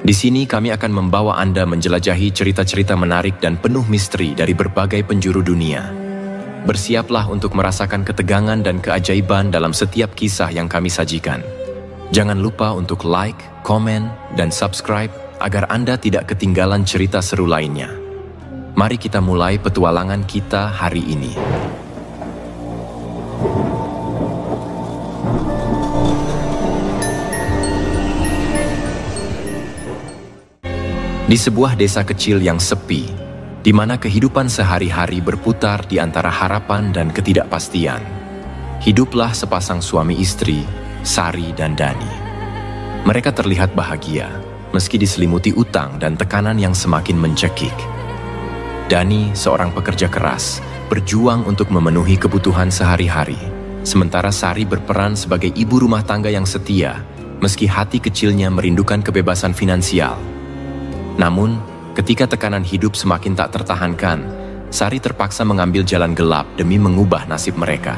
Di sini kami akan membawa Anda menjelajahi cerita-cerita menarik dan penuh misteri dari berbagai penjuru dunia. Bersiaplah untuk merasakan ketegangan dan keajaiban dalam setiap kisah yang kami sajikan. Jangan lupa untuk like, komen, dan subscribe agar Anda tidak ketinggalan cerita seru lainnya. Mari kita mulai petualangan kita hari ini. Di sebuah desa kecil yang sepi, di mana kehidupan sehari-hari berputar di antara harapan dan ketidakpastian, hiduplah sepasang suami istri, Sari dan Dani. Mereka terlihat bahagia, meski diselimuti utang dan tekanan yang semakin mencekik. Dani, seorang pekerja keras, berjuang untuk memenuhi kebutuhan sehari-hari, sementara Sari berperan sebagai ibu rumah tangga yang setia, meski hati kecilnya merindukan kebebasan finansial. Namun, ketika tekanan hidup semakin tak tertahankan, Sari terpaksa mengambil jalan gelap demi mengubah nasib mereka.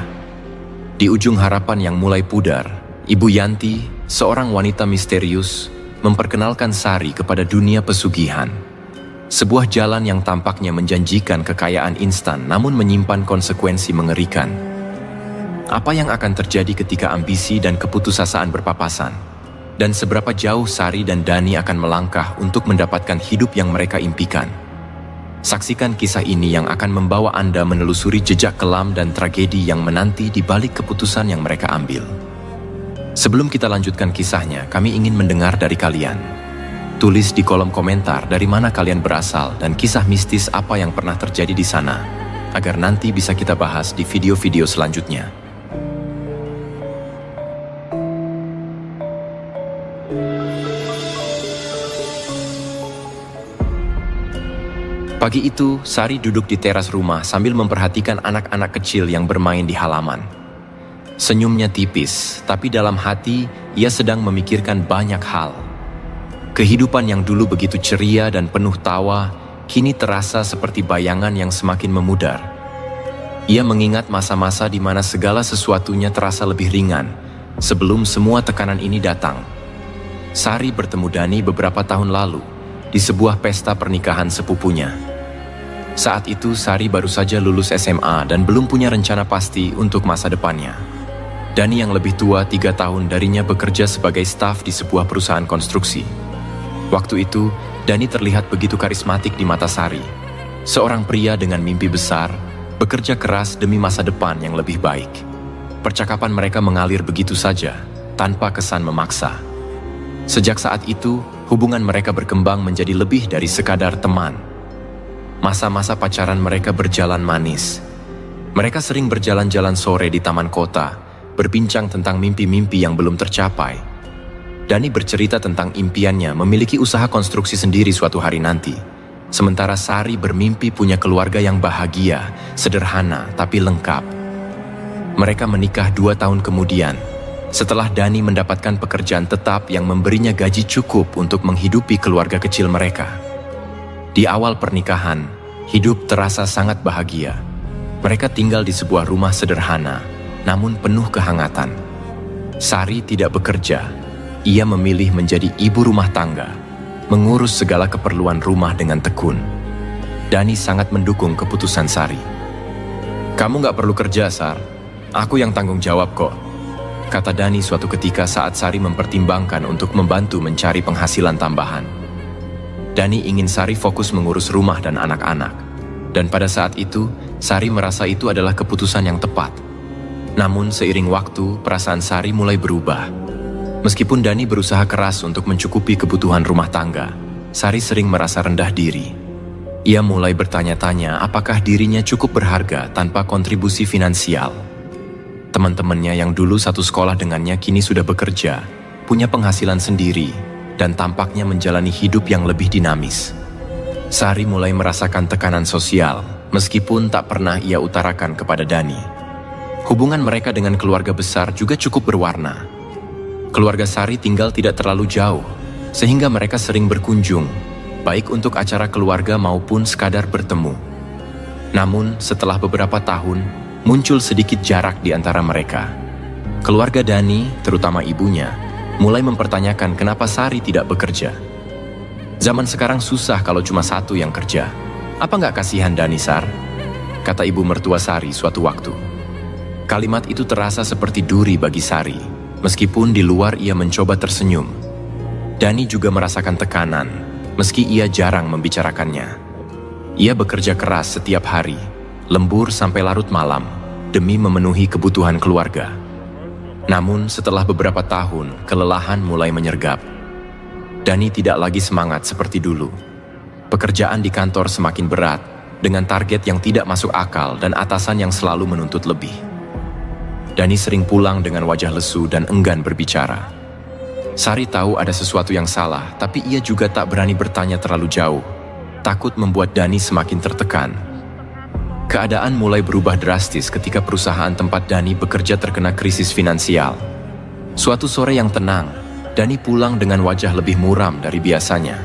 Di ujung harapan yang mulai pudar, Ibu Yanti, seorang wanita misterius, memperkenalkan Sari kepada dunia pesugihan. Sebuah jalan yang tampaknya menjanjikan kekayaan instan namun menyimpan konsekuensi mengerikan. Apa yang akan terjadi ketika ambisi dan keputusasaan berpapasan? Dan seberapa jauh Sari dan Dani akan melangkah untuk mendapatkan hidup yang mereka impikan. Saksikan kisah ini yang akan membawa Anda menelusuri jejak kelam dan tragedi yang menanti di balik keputusan yang mereka ambil. Sebelum kita lanjutkan kisahnya, kami ingin mendengar dari kalian. Tulis di kolom komentar dari mana kalian berasal dan kisah mistis apa yang pernah terjadi di sana, agar nanti bisa kita bahas di video-video selanjutnya. Pagi itu, Sari duduk di teras rumah sambil memperhatikan anak-anak kecil yang bermain di halaman. Senyumnya tipis, tapi dalam hati ia sedang memikirkan banyak hal. Kehidupan yang dulu begitu ceria dan penuh tawa, kini terasa seperti bayangan yang semakin memudar. Ia mengingat masa-masa di mana segala sesuatunya terasa lebih ringan, sebelum semua tekanan ini datang. Sari bertemu Dani beberapa tahun lalu, di sebuah pesta pernikahan sepupunya. Saat itu Sari baru saja lulus SMA dan belum punya rencana pasti untuk masa depannya. Dani yang lebih tua 3 tahun darinya bekerja sebagai staf di sebuah perusahaan konstruksi. Waktu itu, Dani terlihat begitu karismatik di mata Sari. Seorang pria dengan mimpi besar, bekerja keras demi masa depan yang lebih baik. Percakapan mereka mengalir begitu saja, tanpa kesan memaksa. Sejak saat itu, hubungan mereka berkembang menjadi lebih dari sekadar teman. Masa-masa pacaran mereka berjalan manis. Mereka sering berjalan-jalan sore di taman kota, berbincang tentang mimpi-mimpi yang belum tercapai. Dani bercerita tentang impiannya memiliki usaha konstruksi sendiri suatu hari nanti. Sementara Sari bermimpi punya keluarga yang bahagia, sederhana tapi lengkap. Mereka menikah 2 tahun kemudian, setelah Dani mendapatkan pekerjaan tetap yang memberinya gaji cukup untuk menghidupi keluarga kecil mereka. Di awal pernikahan, hidup terasa sangat bahagia. Mereka tinggal di sebuah rumah sederhana, namun penuh kehangatan. Sari tidak bekerja, ia memilih menjadi ibu rumah tangga, mengurus segala keperluan rumah dengan tekun. Dani sangat mendukung keputusan Sari. "Kamu gak perlu kerja, Sar. Aku yang tanggung jawab kok," kata Dani suatu ketika saat Sari mempertimbangkan untuk membantu mencari penghasilan tambahan. Dani ingin Sari fokus mengurus rumah dan anak-anak. Dan pada saat itu, Sari merasa itu adalah keputusan yang tepat. Namun seiring waktu, perasaan Sari mulai berubah. Meskipun Dani berusaha keras untuk mencukupi kebutuhan rumah tangga, Sari sering merasa rendah diri. Ia mulai bertanya-tanya apakah dirinya cukup berharga tanpa kontribusi finansial. Teman-temannya yang dulu satu sekolah dengannya kini sudah bekerja, punya penghasilan sendiri, dan tampaknya menjalani hidup yang lebih dinamis. Sari mulai merasakan tekanan sosial, meskipun tak pernah ia utarakan kepada Dani. Hubungan mereka dengan keluarga besar juga cukup berwarna. Keluarga Sari tinggal tidak terlalu jauh, sehingga mereka sering berkunjung, baik untuk acara keluarga maupun sekadar bertemu. Namun, setelah beberapa tahun, muncul sedikit jarak di antara mereka. Keluarga Dani, terutama ibunya, mulai mempertanyakan kenapa Sari tidak bekerja. Zaman sekarang susah kalau cuma satu yang kerja. Apa nggak kasihan Dani, Sar? Kata ibu mertua Sari suatu waktu. Kalimat itu terasa seperti duri bagi Sari, meskipun di luar ia mencoba tersenyum. Dani juga merasakan tekanan, meski ia jarang membicarakannya. Ia bekerja keras setiap hari, lembur sampai larut malam, demi memenuhi kebutuhan keluarga. Namun setelah beberapa tahun, kelelahan mulai menyergap. Dani tidak lagi semangat seperti dulu. Pekerjaan di kantor semakin berat, dengan target yang tidak masuk akal dan atasan yang selalu menuntut lebih. Dani sering pulang dengan wajah lesu dan enggan berbicara. Sari tahu ada sesuatu yang salah, tapi ia juga tak berani bertanya terlalu jauh, takut membuat Dani semakin tertekan. Keadaan mulai berubah drastis ketika perusahaan tempat Dani bekerja terkena krisis finansial. Suatu sore yang tenang, Dani pulang dengan wajah lebih muram dari biasanya.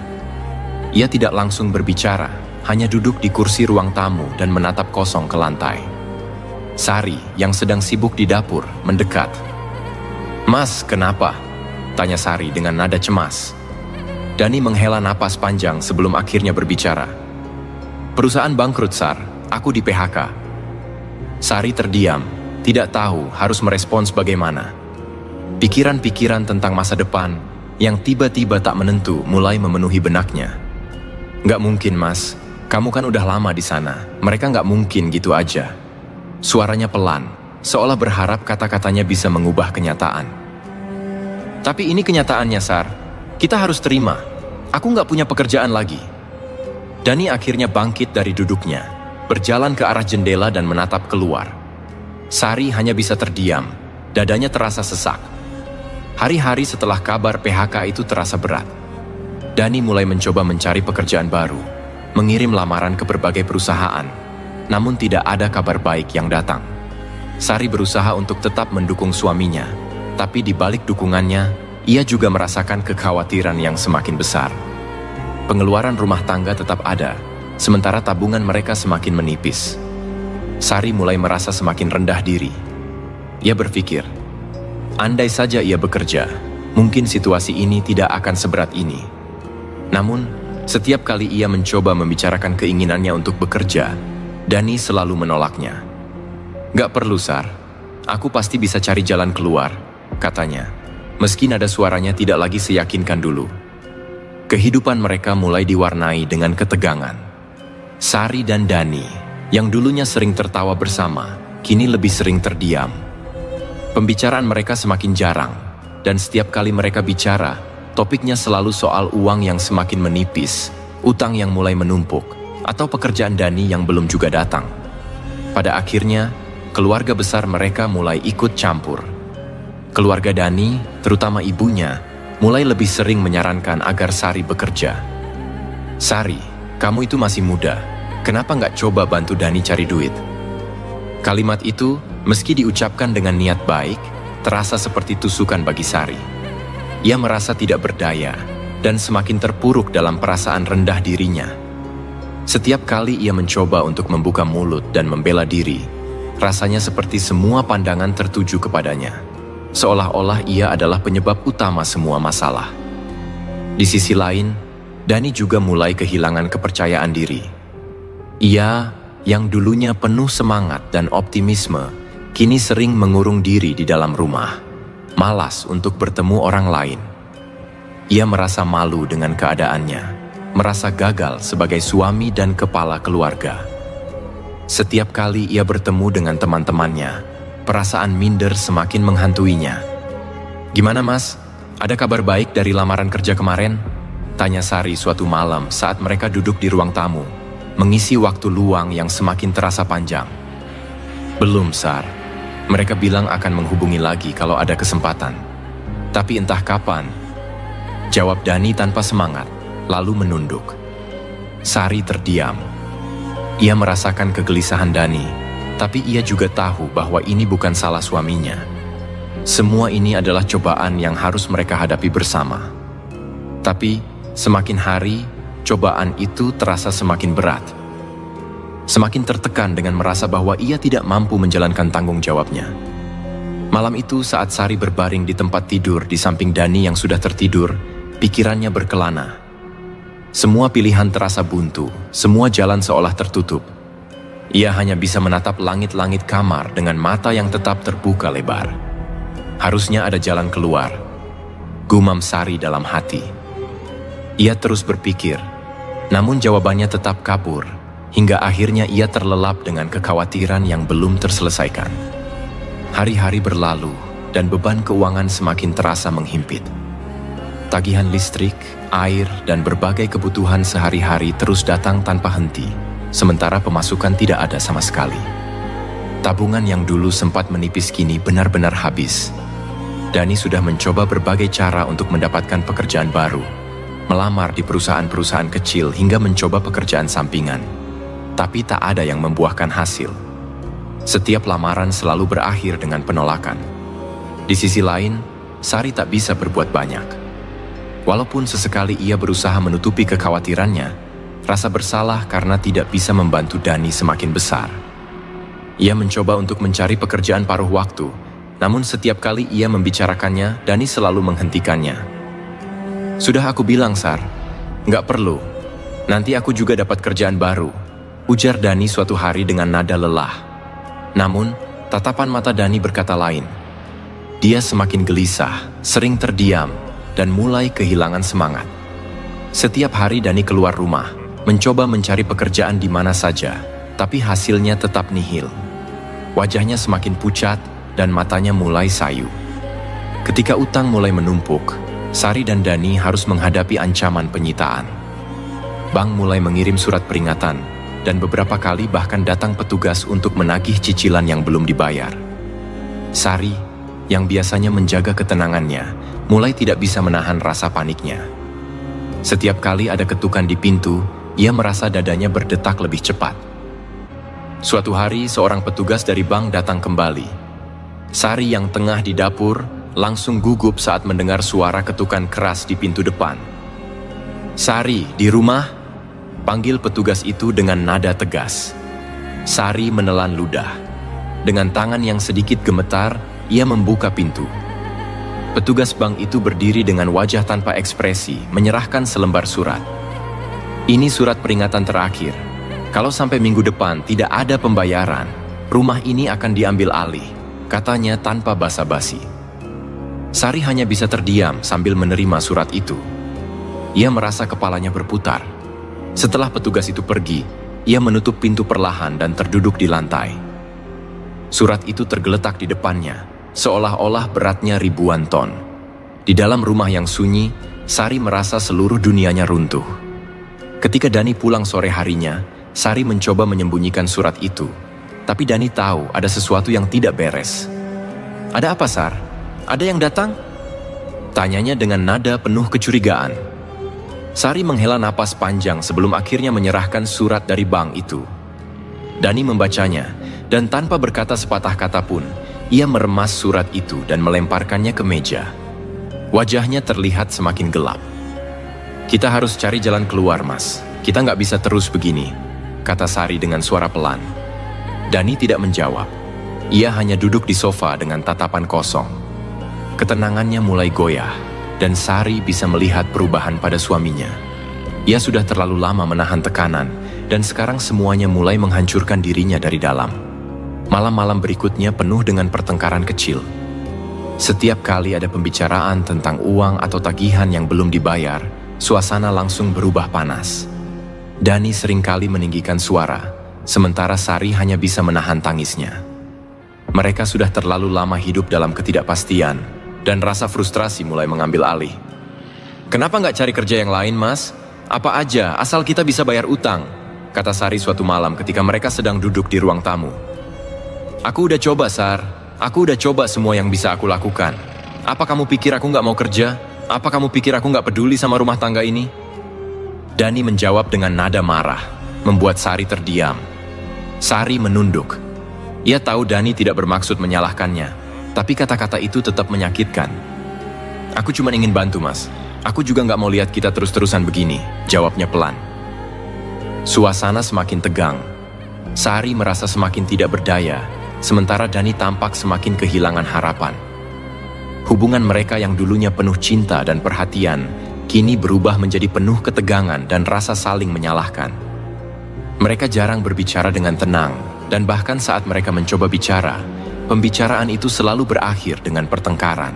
Ia tidak langsung berbicara, hanya duduk di kursi ruang tamu dan menatap kosong ke lantai. Sari, yang sedang sibuk di dapur, mendekat. "Mas, kenapa?" tanya Sari dengan nada cemas. Dani menghela napas panjang sebelum akhirnya berbicara. "Perusahaan bangkrut, Sar. Aku di PHK." Sari terdiam, tidak tahu harus merespons bagaimana. Pikiran-pikiran tentang masa depan yang tiba-tiba tak menentu mulai memenuhi benaknya. "Nggak mungkin, Mas. Kamu kan udah lama di sana. Mereka nggak mungkin gitu aja." Suaranya pelan, seolah berharap kata-katanya bisa mengubah kenyataan. "Tapi ini kenyataannya, Sar. Kita harus terima. Aku nggak punya pekerjaan lagi." Dani akhirnya bangkit dari duduknya, berjalan ke arah jendela dan menatap keluar. Sari hanya bisa terdiam, dadanya terasa sesak. Hari-hari setelah kabar PHK itu terasa berat. Dani mulai mencoba mencari pekerjaan baru, mengirim lamaran ke berbagai perusahaan, namun tidak ada kabar baik yang datang. Sari berusaha untuk tetap mendukung suaminya, tapi di balik dukungannya, ia juga merasakan kekhawatiran yang semakin besar. Pengeluaran rumah tangga tetap ada, sementara tabungan mereka semakin menipis. Sari mulai merasa semakin rendah diri. Ia berpikir, andai saja ia bekerja, mungkin situasi ini tidak akan seberat ini. Namun, setiap kali ia mencoba membicarakan keinginannya untuk bekerja, Dani selalu menolaknya. "Gak perlu, Sar. Aku pasti bisa cari jalan keluar," katanya, meski nada suaranya tidak lagi seyakinkan dulu. Kehidupan mereka mulai diwarnai dengan ketegangan. Sari dan Dani, yang dulunya sering tertawa bersama, kini lebih sering terdiam. Pembicaraan mereka semakin jarang, dan setiap kali mereka bicara, topiknya selalu soal uang yang semakin menipis, utang yang mulai menumpuk, atau pekerjaan Dani yang belum juga datang. Pada akhirnya, keluarga besar mereka mulai ikut campur. Keluarga Dani, terutama ibunya, mulai lebih sering menyarankan agar Sari bekerja. "Sari, kamu itu masih muda, kenapa nggak coba bantu Dani cari duit?" Kalimat itu, meski diucapkan dengan niat baik, terasa seperti tusukan bagi Sari. Ia merasa tidak berdaya, dan semakin terpuruk dalam perasaan rendah dirinya. Setiap kali ia mencoba untuk membuka mulut dan membela diri, rasanya seperti semua pandangan tertuju kepadanya, seolah-olah ia adalah penyebab utama semua masalah. Di sisi lain, Dani juga mulai kehilangan kepercayaan diri. Ia yang dulunya penuh semangat dan optimisme, kini sering mengurung diri di dalam rumah, malas untuk bertemu orang lain. Ia merasa malu dengan keadaannya, merasa gagal sebagai suami dan kepala keluarga. Setiap kali ia bertemu dengan teman-temannya, perasaan minder semakin menghantuinya. "Gimana, Mas? Ada kabar baik dari lamaran kerja kemarin?" tanya Sari suatu malam saat mereka duduk di ruang tamu, mengisi waktu luang yang semakin terasa panjang. "Belum, Sar. Mereka bilang akan menghubungi lagi kalau ada kesempatan. Tapi entah kapan," jawab Dani tanpa semangat, lalu menunduk. Sari terdiam. Ia merasakan kegelisahan Dani, tapi ia juga tahu bahwa ini bukan salah suaminya. Semua ini adalah cobaan yang harus mereka hadapi bersama. Tapi, semakin hari, cobaan itu terasa semakin berat. Semakin tertekan dengan merasa bahwa ia tidak mampu menjalankan tanggung jawabnya. Malam itu saat Sari berbaring di tempat tidur di samping Dani yang sudah tertidur, pikirannya berkelana. Semua pilihan terasa buntu, semua jalan seolah tertutup. Ia hanya bisa menatap langit-langit kamar dengan mata yang tetap terbuka lebar. Harusnya ada jalan keluar, gumam Sari dalam hati. Ia terus berpikir, namun jawabannya tetap kabur, hingga akhirnya ia terlelap dengan kekhawatiran yang belum terselesaikan. Hari-hari berlalu, dan beban keuangan semakin terasa menghimpit. Tagihan listrik, air, dan berbagai kebutuhan sehari-hari terus datang tanpa henti, sementara pemasukan tidak ada sama sekali. Tabungan yang dulu sempat menipis kini benar-benar habis. Dani sudah mencoba berbagai cara untuk mendapatkan pekerjaan baru, melamar di perusahaan-perusahaan kecil hingga mencoba pekerjaan sampingan. Tapi tak ada yang membuahkan hasil. Setiap lamaran selalu berakhir dengan penolakan. Di sisi lain, Sari tak bisa berbuat banyak. Walaupun sesekali ia berusaha menutupi kekhawatirannya, rasa bersalah karena tidak bisa membantu Dani semakin besar. Ia mencoba untuk mencari pekerjaan paruh waktu, namun setiap kali ia membicarakannya, Dani selalu menghentikannya. "Sudah aku bilang, Sar, nggak perlu. Nanti aku juga dapat kerjaan baru," ujar Dani suatu hari dengan nada lelah. Namun, tatapan mata Dani berkata lain. Dia semakin gelisah, sering terdiam, dan mulai kehilangan semangat. Setiap hari Dani keluar rumah, mencoba mencari pekerjaan di mana saja, tapi hasilnya tetap nihil. Wajahnya semakin pucat, dan matanya mulai sayu. Ketika utang mulai menumpuk, Sari dan Dani harus menghadapi ancaman penyitaan. Bank mulai mengirim surat peringatan, dan beberapa kali bahkan datang petugas untuk menagih cicilan yang belum dibayar. Sari, yang biasanya menjaga ketenangannya, mulai tidak bisa menahan rasa paniknya. Setiap kali ada ketukan di pintu, ia merasa dadanya berdetak lebih cepat. Suatu hari, seorang petugas dari bank datang kembali. Sari yang tengah di dapur langsung gugup saat mendengar suara ketukan keras di pintu depan. "Sari, di rumah?" panggil petugas itu dengan nada tegas. Sari menelan ludah. Dengan tangan yang sedikit gemetar, ia membuka pintu. Petugas bank itu berdiri dengan wajah tanpa ekspresi, menyerahkan selembar surat. "Ini surat peringatan terakhir. Kalau sampai minggu depan tidak ada pembayaran, rumah ini akan diambil alih," katanya tanpa basa-basi. Sari hanya bisa terdiam sambil menerima surat itu. Ia merasa kepalanya berputar. Setelah petugas itu pergi, ia menutup pintu perlahan dan terduduk di lantai. Surat itu tergeletak di depannya, seolah-olah beratnya ribuan ton. Di dalam rumah yang sunyi, Sari merasa seluruh dunianya runtuh. Ketika Dani pulang sore harinya, Sari mencoba menyembunyikan surat itu. Tapi Dani tahu ada sesuatu yang tidak beres. "Ada apa, Sar? Ada yang datang?" tanyanya dengan nada penuh kecurigaan. Sari menghela napas panjang sebelum akhirnya menyerahkan surat dari bank itu. Dani membacanya, dan tanpa berkata sepatah kata pun, ia meremas surat itu dan melemparkannya ke meja. Wajahnya terlihat semakin gelap. "Kita harus cari jalan keluar, Mas. Kita nggak bisa terus begini," kata Sari dengan suara pelan. Dani tidak menjawab. Ia hanya duduk di sofa dengan tatapan kosong. Ketenangannya mulai goyah, dan Sari bisa melihat perubahan pada suaminya. Ia sudah terlalu lama menahan tekanan, dan sekarang semuanya mulai menghancurkan dirinya dari dalam. Malam-malam berikutnya penuh dengan pertengkaran kecil. Setiap kali ada pembicaraan tentang uang atau tagihan yang belum dibayar, suasana langsung berubah panas. Dani seringkali meninggikan suara, sementara Sari hanya bisa menahan tangisnya. Mereka sudah terlalu lama hidup dalam ketidakpastian, dan rasa frustrasi mulai mengambil alih. "Kenapa nggak cari kerja yang lain, Mas? Apa aja, asal kita bisa bayar utang," kata Sari suatu malam ketika mereka sedang duduk di ruang tamu. "Aku udah coba, Sar. Aku udah coba semua yang bisa aku lakukan. Apa kamu pikir aku nggak mau kerja? Apa kamu pikir aku nggak peduli sama rumah tangga ini?" Dani menjawab dengan nada marah, membuat Sari terdiam. Sari menunduk. Ia tahu Dani tidak bermaksud menyalahkannya, tapi kata-kata itu tetap menyakitkan. "Aku cuma ingin bantu, Mas. Aku juga nggak mau lihat kita terus-terusan begini," jawabnya pelan. Suasana semakin tegang. Sari merasa semakin tidak berdaya, sementara Dani tampak semakin kehilangan harapan. Hubungan mereka yang dulunya penuh cinta dan perhatian, kini berubah menjadi penuh ketegangan dan rasa saling menyalahkan. Mereka jarang berbicara dengan tenang, dan bahkan saat mereka mencoba bicara, pembicaraan itu selalu berakhir dengan pertengkaran.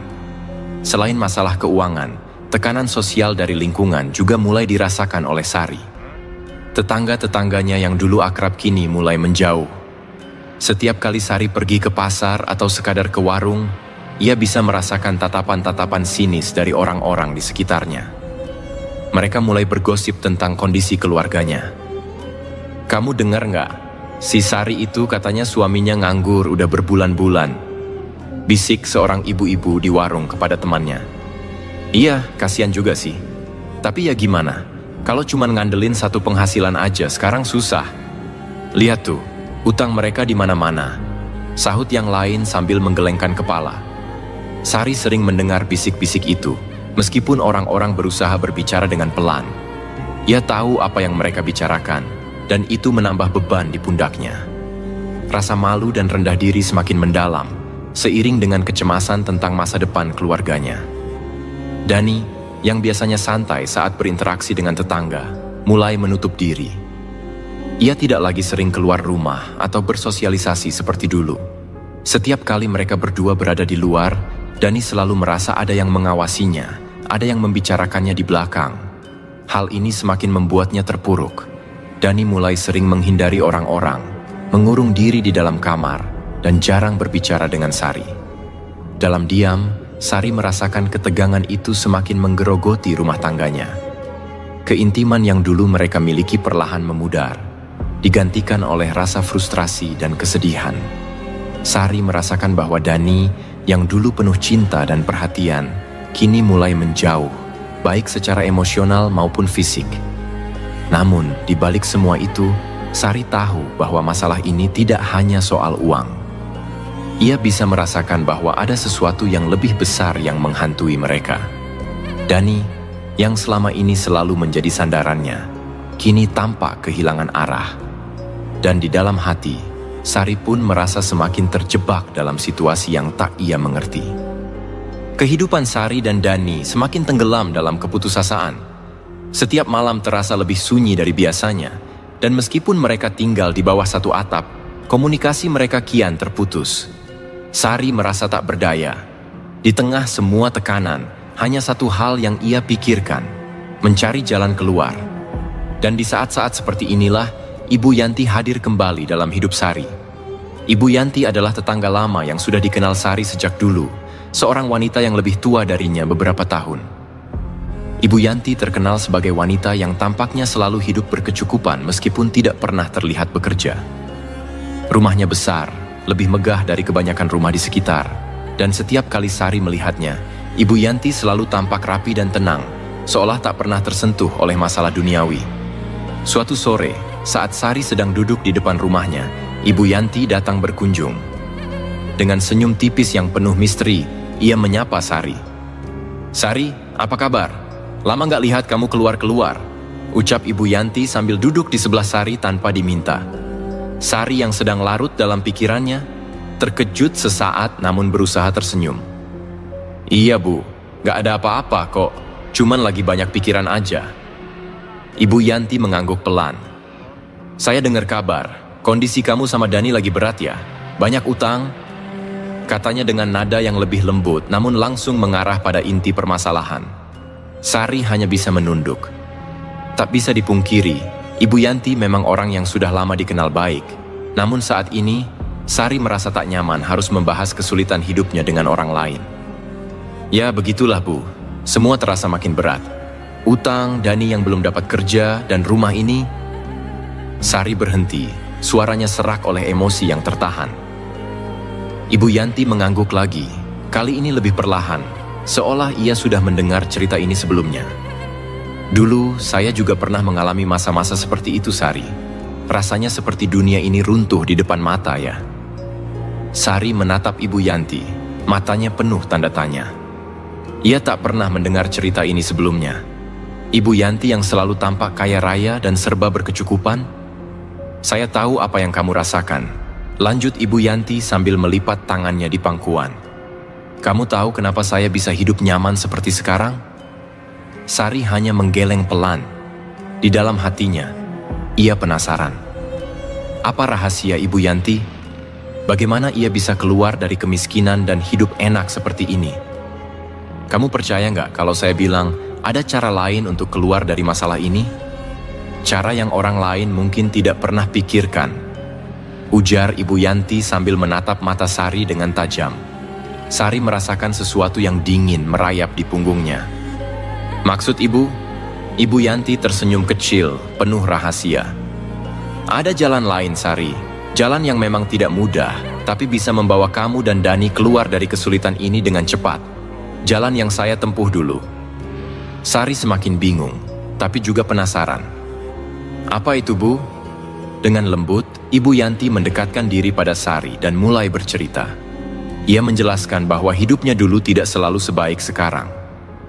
Selain masalah keuangan, tekanan sosial dari lingkungan juga mulai dirasakan oleh Sari. Tetangga-tetangganya yang dulu akrab kini mulai menjauh. Setiap kali Sari pergi ke pasar atau sekadar ke warung, ia bisa merasakan tatapan-tatapan sinis dari orang-orang di sekitarnya. Mereka mulai bergosip tentang kondisi keluarganya. "Kamu dengar nggak? Si Sari itu katanya suaminya nganggur udah berbulan-bulan," bisik seorang ibu-ibu di warung kepada temannya. "Iya, kasihan juga sih. Tapi ya gimana? Kalau cuma ngandelin satu penghasilan aja sekarang susah. Lihat tuh, utang mereka di mana-mana," sahut yang lain sambil menggelengkan kepala. Sari sering mendengar bisik-bisik itu, meskipun orang-orang berusaha berbicara dengan pelan. Ia tahu apa yang mereka bicarakan, dan itu menambah beban di pundaknya. Rasa malu dan rendah diri semakin mendalam, seiring dengan kecemasan tentang masa depan keluarganya. Dani, yang biasanya santai saat berinteraksi dengan tetangga, mulai menutup diri. Ia tidak lagi sering keluar rumah atau bersosialisasi seperti dulu. Setiap kali mereka berdua berada di luar, Dani selalu merasa ada yang mengawasinya, ada yang membicarakannya di belakang. Hal ini semakin membuatnya terpuruk. Dani mulai sering menghindari orang-orang, mengurung diri di dalam kamar, dan jarang berbicara dengan Sari. Dalam diam, Sari merasakan ketegangan itu semakin menggerogoti rumah tangganya. Keintiman yang dulu mereka miliki perlahan memudar, digantikan oleh rasa frustrasi dan kesedihan. Sari merasakan bahwa Dani, yang dulu penuh cinta dan perhatian, kini mulai menjauh, baik secara emosional maupun fisik. Namun, di balik semua itu, Sari tahu bahwa masalah ini tidak hanya soal uang. Ia bisa merasakan bahwa ada sesuatu yang lebih besar yang menghantui mereka. Dani, yang selama ini selalu menjadi sandarannya, kini tampak kehilangan arah. Dan di dalam hati, Sari pun merasa semakin terjebak dalam situasi yang tak ia mengerti. Kehidupan Sari dan Dani semakin tenggelam dalam keputusasaan. Setiap malam terasa lebih sunyi dari biasanya, dan meskipun mereka tinggal di bawah satu atap, komunikasi mereka kian terputus. Sari merasa tak berdaya. Di tengah semua tekanan, hanya satu hal yang ia pikirkan, mencari jalan keluar. Dan di saat-saat seperti inilah, Ibu Yanti hadir kembali dalam hidup Sari. Ibu Yanti adalah tetangga lama yang sudah dikenal Sari sejak dulu, seorang wanita yang lebih tua darinya beberapa tahun. Ibu Yanti terkenal sebagai wanita yang tampaknya selalu hidup berkecukupan meskipun tidak pernah terlihat bekerja. Rumahnya besar, lebih megah dari kebanyakan rumah di sekitar, dan setiap kali Sari melihatnya, Ibu Yanti selalu tampak rapi dan tenang, seolah tak pernah tersentuh oleh masalah duniawi. Suatu sore, saat Sari sedang duduk di depan rumahnya, Ibu Yanti datang berkunjung. Dengan senyum tipis yang penuh misteri, ia menyapa Sari. "Sari, apa kabar? Lama nggak lihat kamu keluar-keluar," ucap Ibu Yanti sambil duduk di sebelah Sari tanpa diminta. Sari yang sedang larut dalam pikirannya, terkejut sesaat namun berusaha tersenyum. "Iya Bu, nggak ada apa-apa kok, cuman lagi banyak pikiran aja." Ibu Yanti mengangguk pelan. "Saya dengar kabar, kondisi kamu sama Dani lagi berat ya? Banyak utang?" katanya dengan nada yang lebih lembut namun langsung mengarah pada inti permasalahan. Sari hanya bisa menunduk. Tak bisa dipungkiri, Ibu Yanti memang orang yang sudah lama dikenal baik. Namun saat ini, Sari merasa tak nyaman harus membahas kesulitan hidupnya dengan orang lain. "Ya begitulah Bu, semua terasa makin berat. Utang, Dani yang belum dapat kerja, dan rumah ini." Sari berhenti, suaranya serak oleh emosi yang tertahan. Ibu Yanti mengangguk lagi, kali ini lebih perlahan, seolah ia sudah mendengar cerita ini sebelumnya. "Dulu, saya juga pernah mengalami masa-masa seperti itu, Sari. Rasanya seperti dunia ini runtuh di depan mata ya." Sari menatap Ibu Yanti, matanya penuh tanda tanya. Ia tak pernah mendengar cerita ini sebelumnya. Ibu Yanti yang selalu tampak kaya raya dan serba berkecukupan. "Saya tahu apa yang kamu rasakan," lanjut Ibu Yanti sambil melipat tangannya di pangkuan. "Kamu tahu kenapa saya bisa hidup nyaman seperti sekarang? Sari hanya menggeleng pelan. Di dalam hatinya, ia penasaran. Apa rahasia Ibu Yanti? Bagaimana ia bisa keluar dari kemiskinan dan hidup enak seperti ini? Kamu percaya nggak kalau saya bilang ada cara lain untuk keluar dari masalah ini? Cara yang orang lain mungkin tidak pernah pikirkan. Ujar Ibu Yanti sambil menatap mata Sari dengan tajam. Sari merasakan sesuatu yang dingin merayap di punggungnya. Maksud ibu? Ibu Yanti tersenyum kecil, penuh rahasia. Ada jalan lain, Sari. Jalan yang memang tidak mudah, tapi bisa membawa kamu dan Dani keluar dari kesulitan ini dengan cepat. Jalan yang saya tempuh dulu. Sari semakin bingung, tapi juga penasaran. Apa itu, Bu? Dengan lembut, Ibu Yanti mendekatkan diri pada Sari dan mulai bercerita. Ia menjelaskan bahwa hidupnya dulu tidak selalu sebaik sekarang.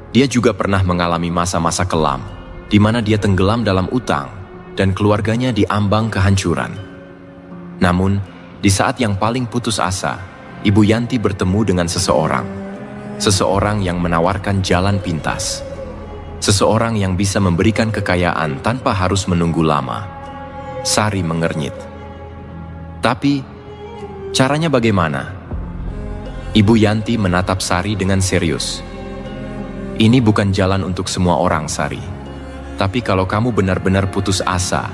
Dia juga pernah mengalami masa-masa kelam, di mana dia tenggelam dalam utang dan keluarganya diambang kehancuran. Namun, di saat yang paling putus asa, Ibu Yanti bertemu dengan seseorang. Seseorang yang menawarkan jalan pintas. Seseorang yang bisa memberikan kekayaan tanpa harus menunggu lama. Sari mengernyit. Tapi, caranya bagaimana? Ibu Yanti menatap Sari dengan serius. Ini bukan jalan untuk semua orang, Sari. Tapi kalau kamu benar-benar putus asa,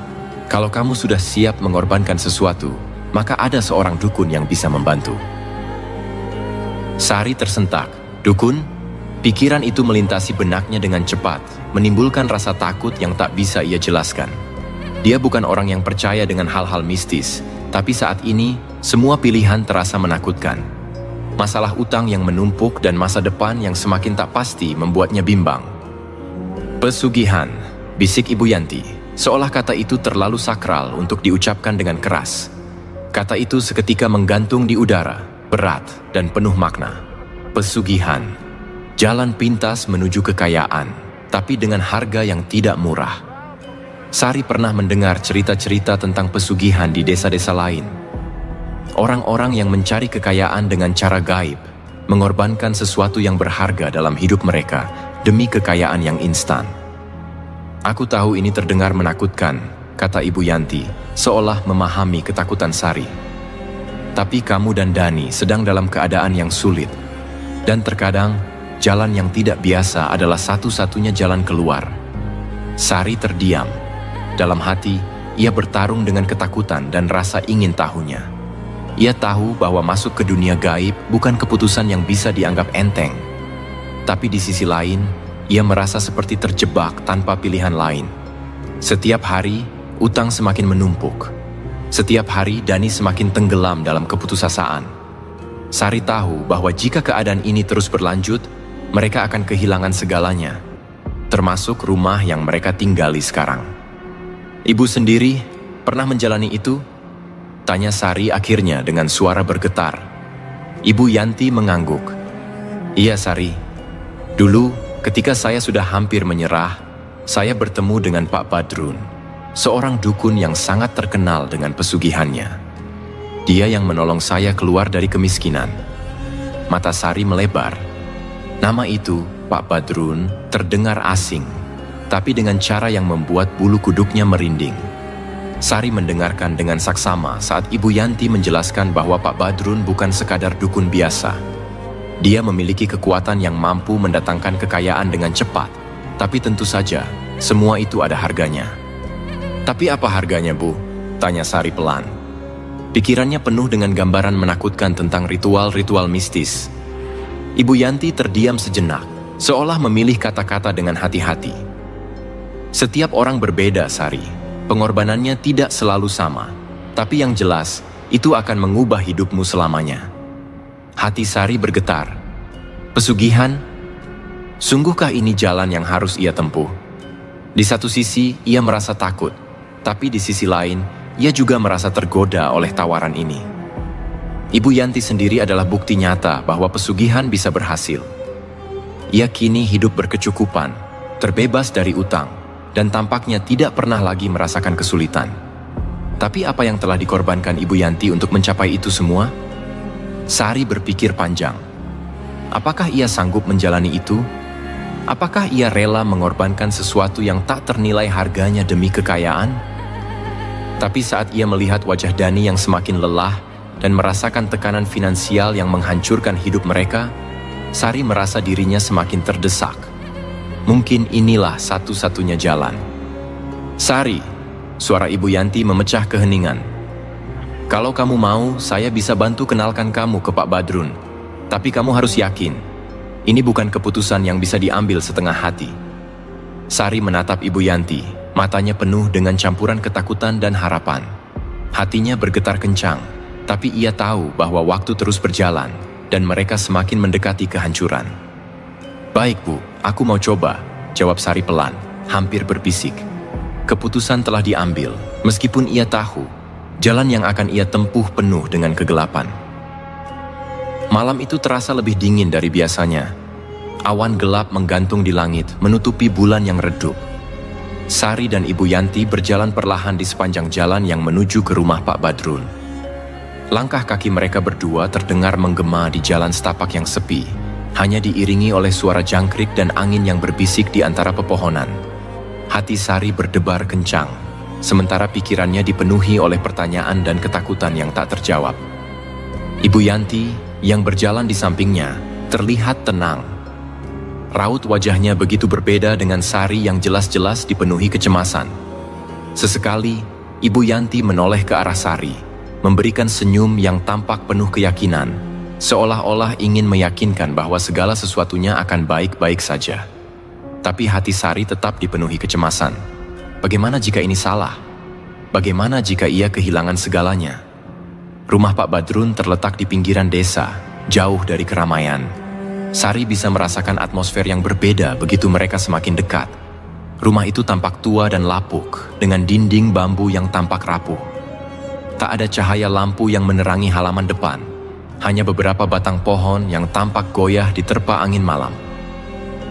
kalau kamu sudah siap mengorbankan sesuatu, maka ada seorang dukun yang bisa membantu. Sari tersentak. Dukun? Pikiran itu melintasi benaknya dengan cepat, menimbulkan rasa takut yang tak bisa ia jelaskan. Dia bukan orang yang percaya dengan hal-hal mistis, tapi saat ini, semua pilihan terasa menakutkan. Masalah utang yang menumpuk dan masa depan yang semakin tak pasti membuatnya bimbang. Pesugihan, bisik Ibu Yanti, seolah kata itu terlalu sakral untuk diucapkan dengan keras. Kata itu seketika menggantung di udara, berat dan penuh makna. Pesugihan, jalan pintas menuju kekayaan, tapi dengan harga yang tidak murah. Sari pernah mendengar cerita-cerita tentang pesugihan di desa-desa lain. Orang-orang yang mencari kekayaan dengan cara gaib, mengorbankan sesuatu yang berharga dalam hidup mereka demi kekayaan yang instan. Aku tahu ini terdengar menakutkan, kata Ibu Yanti, seolah memahami ketakutan Sari. Tapi kamu dan Dani sedang dalam keadaan yang sulit, dan terkadang jalan yang tidak biasa adalah satu-satunya jalan keluar. Sari terdiam. Dalam hati, ia bertarung dengan ketakutan dan rasa ingin tahunya. Ia tahu bahwa masuk ke dunia gaib bukan keputusan yang bisa dianggap enteng. Tapi di sisi lain, ia merasa seperti terjebak tanpa pilihan lain. Setiap hari, utang semakin menumpuk. Setiap hari, Dani semakin tenggelam dalam keputusasaan. Sari tahu bahwa jika keadaan ini terus berlanjut, mereka akan kehilangan segalanya, termasuk rumah yang mereka tinggali sekarang. Ibu sendiri pernah menjalani itu? Tanya Sari akhirnya dengan suara bergetar. Ibu Yanti mengangguk. Iya, Sari. Dulu, ketika saya sudah hampir menyerah, saya bertemu dengan Pak Badrun, seorang dukun yang sangat terkenal dengan pesugihannya. Dia yang menolong saya keluar dari kemiskinan. Mata Sari melebar. Nama itu, Pak Badrun, terdengar asing, tapi dengan cara yang membuat bulu kuduknya merinding. Sari mendengarkan dengan saksama saat Ibu Yanti menjelaskan bahwa Pak Badrun bukan sekadar dukun biasa. Dia memiliki kekuatan yang mampu mendatangkan kekayaan dengan cepat, tapi tentu saja, semua itu ada harganya. Tapi apa harganya, Bu? Tanya Sari pelan. Pikirannya penuh dengan gambaran menakutkan tentang ritual-ritual mistis. Ibu Yanti terdiam sejenak, seolah memilih kata-kata dengan hati-hati. Setiap orang berbeda, Sari. Pengorbanannya tidak selalu sama, tapi yang jelas, itu akan mengubah hidupmu selamanya. Hati Sari bergetar. Pesugihan? Sungguhkah ini jalan yang harus ia tempuh? Di satu sisi, ia merasa takut, tapi di sisi lain, ia juga merasa tergoda oleh tawaran ini. Ibu Yanti sendiri adalah bukti nyata bahwa pesugihan bisa berhasil. Ia kini hidup berkecukupan, terbebas dari utang, dan tampaknya tidak pernah lagi merasakan kesulitan. Tapi apa yang telah dikorbankan Ibu Yanti untuk mencapai itu semua? Sari berpikir panjang. Apakah ia sanggup menjalani itu? Apakah ia rela mengorbankan sesuatu yang tak ternilai harganya demi kekayaan? Tapi saat ia melihat wajah Dani yang semakin lelah dan merasakan tekanan finansial yang menghancurkan hidup mereka, Sari merasa dirinya semakin terdesak. Mungkin inilah satu-satunya jalan. "Sari," suara Ibu Yanti memecah keheningan. "Kalau kamu mau, saya bisa bantu kenalkan kamu ke Pak Badrun. Tapi kamu harus yakin, ini bukan keputusan yang bisa diambil setengah hati." Sari menatap Ibu Yanti, matanya penuh dengan campuran ketakutan dan harapan. Hatinya bergetar kencang, tapi ia tahu bahwa waktu terus berjalan dan mereka semakin mendekati kehancuran. "Baik Bu, aku mau coba," jawab Sari pelan, hampir berbisik. Keputusan telah diambil, meskipun ia tahu jalan yang akan ia tempuh penuh dengan kegelapan. Malam itu terasa lebih dingin dari biasanya. Awan gelap menggantung di langit, menutupi bulan yang redup. Sari dan Ibu Yanti berjalan perlahan di sepanjang jalan yang menuju ke rumah Pak Badrun. Langkah kaki mereka berdua terdengar menggema di jalan setapak yang sepi, hanya diiringi oleh suara jangkrik dan angin yang berbisik di antara pepohonan. Hati Sari berdebar kencang, sementara pikirannya dipenuhi oleh pertanyaan dan ketakutan yang tak terjawab. Ibu Yanti yang berjalan di sampingnya terlihat tenang. Raut wajahnya begitu berbeda dengan Sari yang jelas-jelas dipenuhi kecemasan. Sesekali, Ibu Yanti menoleh ke arah Sari, memberikan senyum yang tampak penuh keyakinan, seolah-olah ingin meyakinkan bahwa segala sesuatunya akan baik-baik saja. Tapi hati Sari tetap dipenuhi kecemasan. Bagaimana jika ini salah? Bagaimana jika ia kehilangan segalanya? Rumah Pak Badrun terletak di pinggiran desa, jauh dari keramaian. Sari bisa merasakan atmosfer yang berbeda begitu mereka semakin dekat. Rumah itu tampak tua dan lapuk, dengan dinding bambu yang tampak rapuh. Tak ada cahaya lampu yang menerangi halaman depan, hanya beberapa batang pohon yang tampak goyah diterpa angin malam.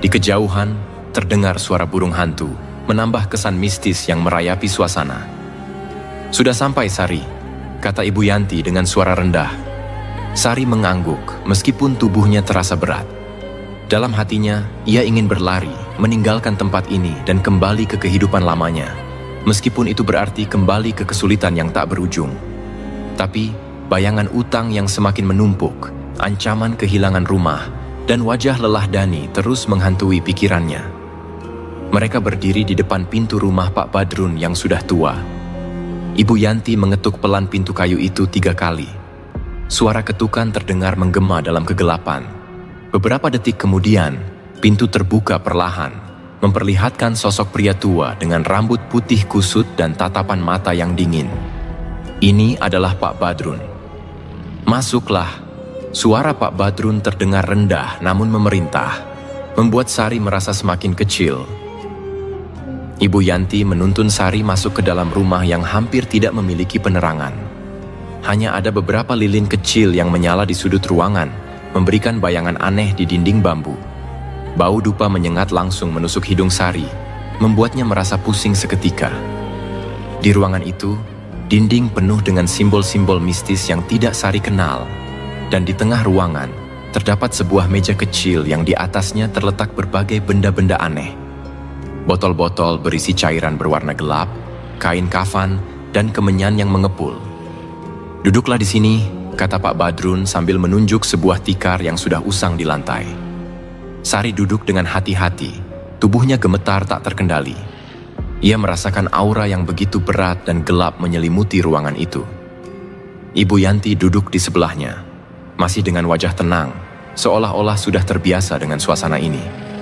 Di kejauhan, terdengar suara burung hantu, menambah kesan mistis yang merayapi suasana. "Sudah sampai, Sari," kata Ibu Yanti dengan suara rendah. Sari mengangguk, meskipun tubuhnya terasa berat. Dalam hatinya, ia ingin berlari, meninggalkan tempat ini dan kembali ke kehidupan lamanya, meskipun itu berarti kembali ke kesulitan yang tak berujung. Tapi, bayangan utang yang semakin menumpuk, ancaman kehilangan rumah, dan wajah lelah Dani terus menghantui pikirannya. Mereka berdiri di depan pintu rumah Pak Badrun yang sudah tua. Ibu Yanti mengetuk pelan pintu kayu itu 3 kali. Suara ketukan terdengar menggema dalam kegelapan. Beberapa detik kemudian, pintu terbuka perlahan, memperlihatkan sosok pria tua dengan rambut putih kusut dan tatapan mata yang dingin. Ini adalah Pak Badrun. "Masuklah." Suara Pak Badrun terdengar rendah namun memerintah, membuat Sari merasa semakin kecil. Ibu Yanti menuntun Sari masuk ke dalam rumah yang hampir tidak memiliki penerangan. Hanya ada beberapa lilin kecil yang menyala di sudut ruangan, memberikan bayangan aneh di dinding bambu. Bau dupa menyengat langsung menusuk hidung Sari, membuatnya merasa pusing seketika. Di ruangan itu, dinding penuh dengan simbol-simbol mistis yang tidak Sari kenal, dan di tengah ruangan terdapat sebuah meja kecil yang di atasnya terletak berbagai benda-benda aneh. Botol-botol berisi cairan berwarna gelap, kain kafan, dan kemenyan yang mengepul. "Duduklah di sini," kata Pak Badrun sambil menunjuk sebuah tikar yang sudah usang di lantai. Sari duduk dengan hati-hati, tubuhnya gemetar tak terkendali. Ia merasakan aura yang begitu berat dan gelap menyelimuti ruangan itu. Ibu Yanti duduk di sebelahnya, masih dengan wajah tenang, seolah-olah sudah terbiasa dengan suasana ini.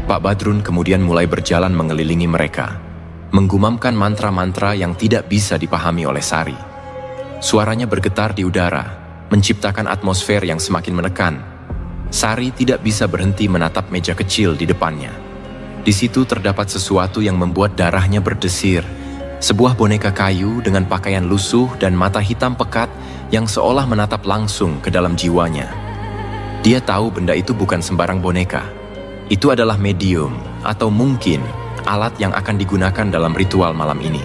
Pak Badrun kemudian mulai berjalan mengelilingi mereka, menggumamkan mantra-mantra yang tidak bisa dipahami oleh Sari. Suaranya bergetar di udara, menciptakan atmosfer yang semakin menekan. Sari tidak bisa berhenti menatap meja kecil di depannya. Di situ terdapat sesuatu yang membuat darahnya berdesir, sebuah boneka kayu dengan pakaian lusuh dan mata hitam pekat yang seolah menatap langsung ke dalam jiwanya. Dia tahu benda itu bukan sembarang boneka. Itu adalah medium, atau mungkin alat yang akan digunakan dalam ritual malam ini.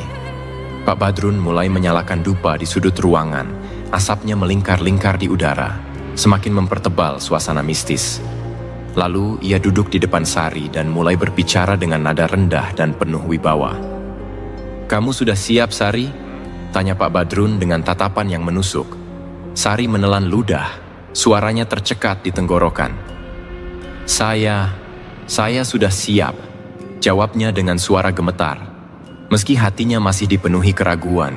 Pak Badrun mulai menyalakan dupa di sudut ruangan, asapnya melingkar-lingkar di udara, semakin mempertebal suasana mistis. Lalu ia duduk di depan Sari dan mulai berbicara dengan nada rendah dan penuh wibawa. "Kamu sudah siap, Sari?" tanya Pak Badrun dengan tatapan yang menusuk. Sari menelan ludah, suaranya tercekat di tenggorokan. Saya sudah siap," jawabnya dengan suara gemetar. Meski hatinya masih dipenuhi keraguan,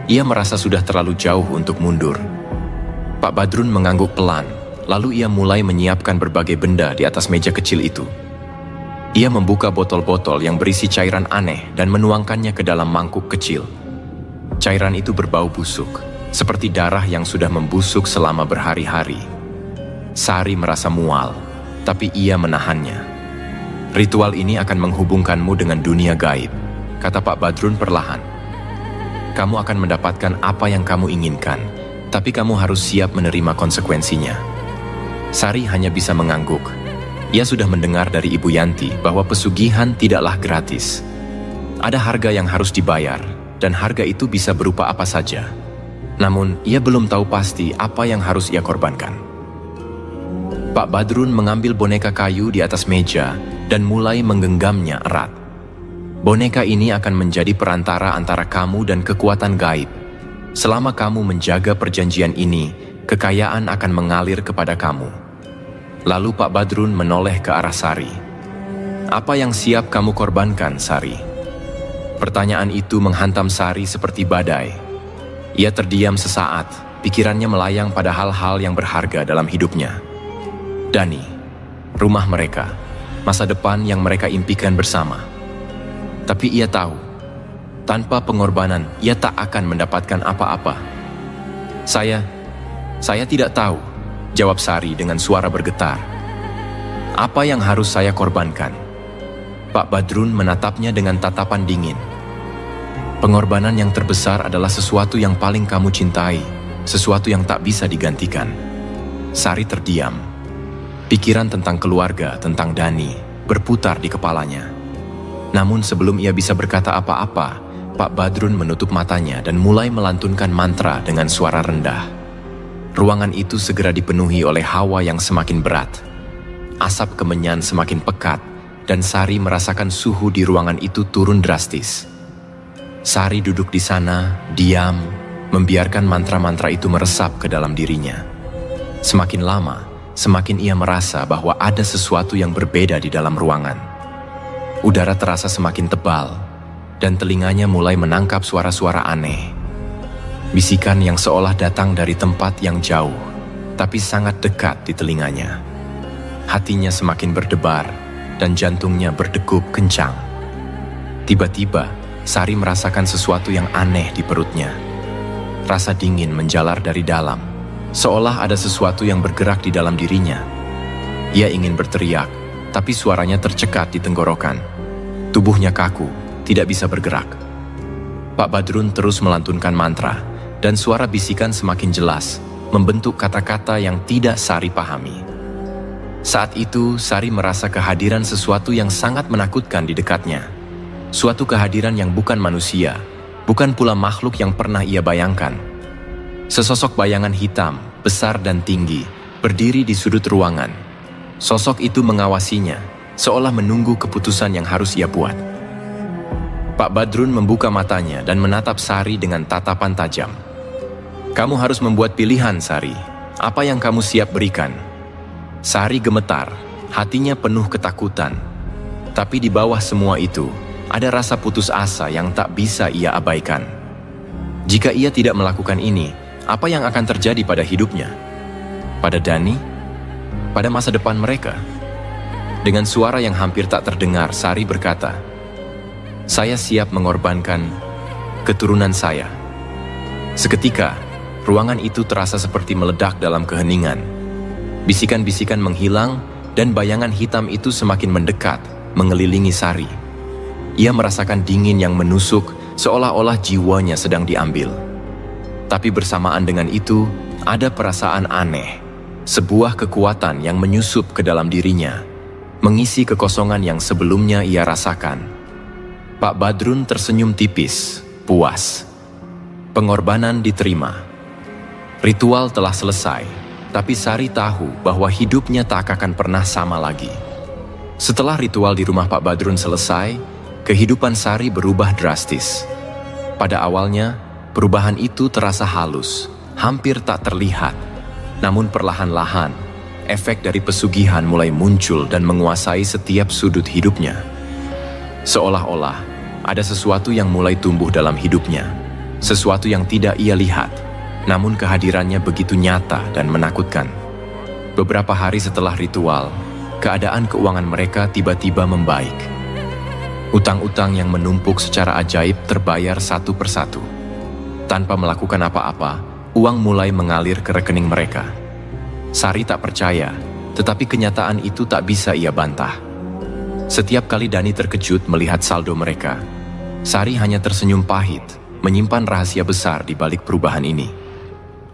ia merasa sudah terlalu jauh untuk mundur. Pak Badrun mengangguk pelan, lalu ia mulai menyiapkan berbagai benda di atas meja kecil itu. Ia membuka botol-botol yang berisi cairan aneh dan menuangkannya ke dalam mangkuk kecil. Cairan itu berbau busuk, seperti darah yang sudah membusuk selama berhari-hari. Sari merasa mual, tapi ia menahannya. "Ritual ini akan menghubungkanmu dengan dunia gaib," kata Pak Badrun perlahan. "Kamu akan mendapatkan apa yang kamu inginkan, tapi kamu harus siap menerima konsekuensinya." Sari hanya bisa mengangguk. Ia sudah mendengar dari Ibu Yanti bahwa pesugihan tidaklah gratis. Ada harga yang harus dibayar, dan harga itu bisa berupa apa saja. Namun, ia belum tahu pasti apa yang harus ia korbankan. Pak Badrun mengambil boneka kayu di atas meja dan mulai menggenggamnya erat. Boneka ini akan menjadi perantara antara kamu dan kekuatan gaib. Selama kamu menjaga perjanjian ini, kekayaan akan mengalir kepada kamu. Lalu Pak Badrun menoleh ke arah Sari. "Apa yang siap kamu korbankan, Sari?" Pertanyaan itu menghantam Sari seperti badai. Ia terdiam sesaat, pikirannya melayang pada hal-hal yang berharga dalam hidupnya. Dani, rumah mereka, masa depan yang mereka impikan bersama. Tapi ia tahu, tanpa pengorbanan ia tak akan mendapatkan apa-apa. Saya tidak tahu," jawab Sari dengan suara bergetar. "Apa yang harus saya korbankan?" Pak Badrun menatapnya dengan tatapan dingin. "Pengorbanan yang terbesar adalah sesuatu yang paling kamu cintai, sesuatu yang tak bisa digantikan." Sari terdiam. Pikiran tentang keluarga, tentang Dani, berputar di kepalanya. Namun sebelum ia bisa berkata apa-apa, Pak Badrun menutup matanya dan mulai melantunkan mantra dengan suara rendah. Ruangan itu segera dipenuhi oleh hawa yang semakin berat. Asap kemenyan semakin pekat, dan Sari merasakan suhu di ruangan itu turun drastis. Sari duduk di sana, diam, membiarkan mantra-mantra itu meresap ke dalam dirinya. Semakin lama, semakin ia merasa bahwa ada sesuatu yang berbeda di dalam ruangan. Udara terasa semakin tebal, dan telinganya mulai menangkap suara-suara aneh. Bisikan yang seolah datang dari tempat yang jauh, tapi sangat dekat di telinganya. Hatinya semakin berdebar, dan jantungnya berdegup kencang. Tiba-tiba, Sari merasakan sesuatu yang aneh di perutnya. Rasa dingin menjalar dari dalam, seolah ada sesuatu yang bergerak di dalam dirinya. Ia ingin berteriak, tapi suaranya tercekat di tenggorokan. Tubuhnya kaku, tidak bisa bergerak. Pak Badrun terus melantunkan mantra, dan suara bisikan semakin jelas, membentuk kata-kata yang tidak Sari pahami. Saat itu, Sari merasa kehadiran sesuatu yang sangat menakutkan di dekatnya. Suatu kehadiran yang bukan manusia, bukan pula makhluk yang pernah ia bayangkan. Sesosok bayangan hitam, besar dan tinggi, berdiri di sudut ruangan. Sosok itu mengawasinya, seolah menunggu keputusan yang harus ia buat. Pak Badrun membuka matanya dan menatap Sari dengan tatapan tajam. "Kamu harus membuat pilihan, Sari. Apa yang kamu siap berikan?" Sari gemetar, hatinya penuh ketakutan. Tapi di bawah semua itu, ada rasa putus asa yang tak bisa ia abaikan. Jika ia tidak melakukan ini, apa yang akan terjadi pada hidupnya? Pada Dani? Pada masa depan mereka? Dengan suara yang hampir tak terdengar, Sari berkata, "Saya siap mengorbankan keturunan saya." Seketika, ruangan itu terasa seperti meledak dalam keheningan. Bisikan-bisikan menghilang, dan bayangan hitam itu semakin mendekat, mengelilingi Sari. Ia merasakan dingin yang menusuk, seolah-olah jiwanya sedang diambil. Tapi bersamaan dengan itu, ada perasaan aneh, sebuah kekuatan yang menyusup ke dalam dirinya, mengisi kekosongan yang sebelumnya ia rasakan. Pak Badrun tersenyum tipis, puas. Pengorbanan diterima. Ritual telah selesai, tapi Sari tahu bahwa hidupnya tak akan pernah sama lagi. Setelah ritual di rumah Pak Badrun selesai, kehidupan Sari berubah drastis. Pada awalnya, perubahan itu terasa halus, hampir tak terlihat. Namun perlahan-lahan, efek dari pesugihan mulai muncul dan menguasai setiap sudut hidupnya. Seolah-olah ada sesuatu yang mulai tumbuh dalam hidupnya, sesuatu yang tidak ia lihat, namun kehadirannya begitu nyata dan menakutkan. Beberapa hari setelah ritual, keadaan keuangan mereka tiba-tiba membaik. Utang-utang yang menumpuk secara ajaib terbayar satu persatu. Tanpa melakukan apa-apa, uang mulai mengalir ke rekening mereka. Sari tak percaya, tetapi kenyataan itu tak bisa ia bantah. Setiap kali Dani terkejut melihat saldo mereka, Sari hanya tersenyum pahit, menyimpan rahasia besar di balik perubahan ini.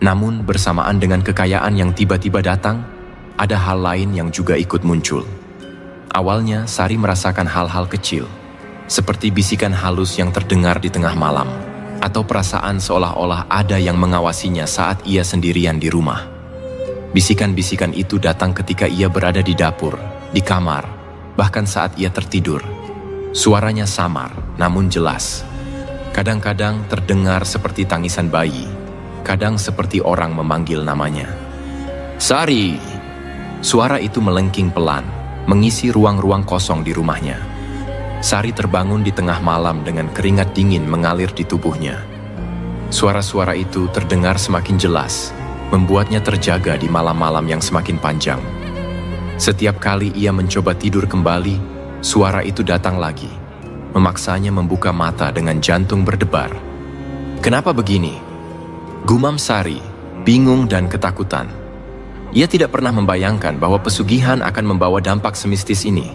Namun bersamaan dengan kekayaan yang tiba-tiba datang, ada hal lain yang juga ikut muncul. Awalnya Sari merasakan hal-hal kecil, seperti bisikan halus yang terdengar di tengah malam, atau perasaan seolah-olah ada yang mengawasinya saat ia sendirian di rumah. Bisikan-bisikan itu datang ketika ia berada di dapur, di kamar, bahkan saat ia tertidur. Suaranya samar, namun jelas. Kadang-kadang terdengar seperti tangisan bayi, kadang seperti orang memanggil namanya. Sari! Suara itu melengking pelan, mengisi ruang-ruang kosong di rumahnya. Sari terbangun di tengah malam dengan keringat dingin mengalir di tubuhnya. Suara-suara itu terdengar semakin jelas, membuatnya terjaga di malam-malam yang semakin panjang. Setiap kali ia mencoba tidur kembali, suara itu datang lagi, memaksanya membuka mata dengan jantung berdebar. Kenapa begini? Gumam Sari, bingung dan ketakutan. Ia tidak pernah membayangkan bahwa pesugihan akan membawa dampak semistis ini.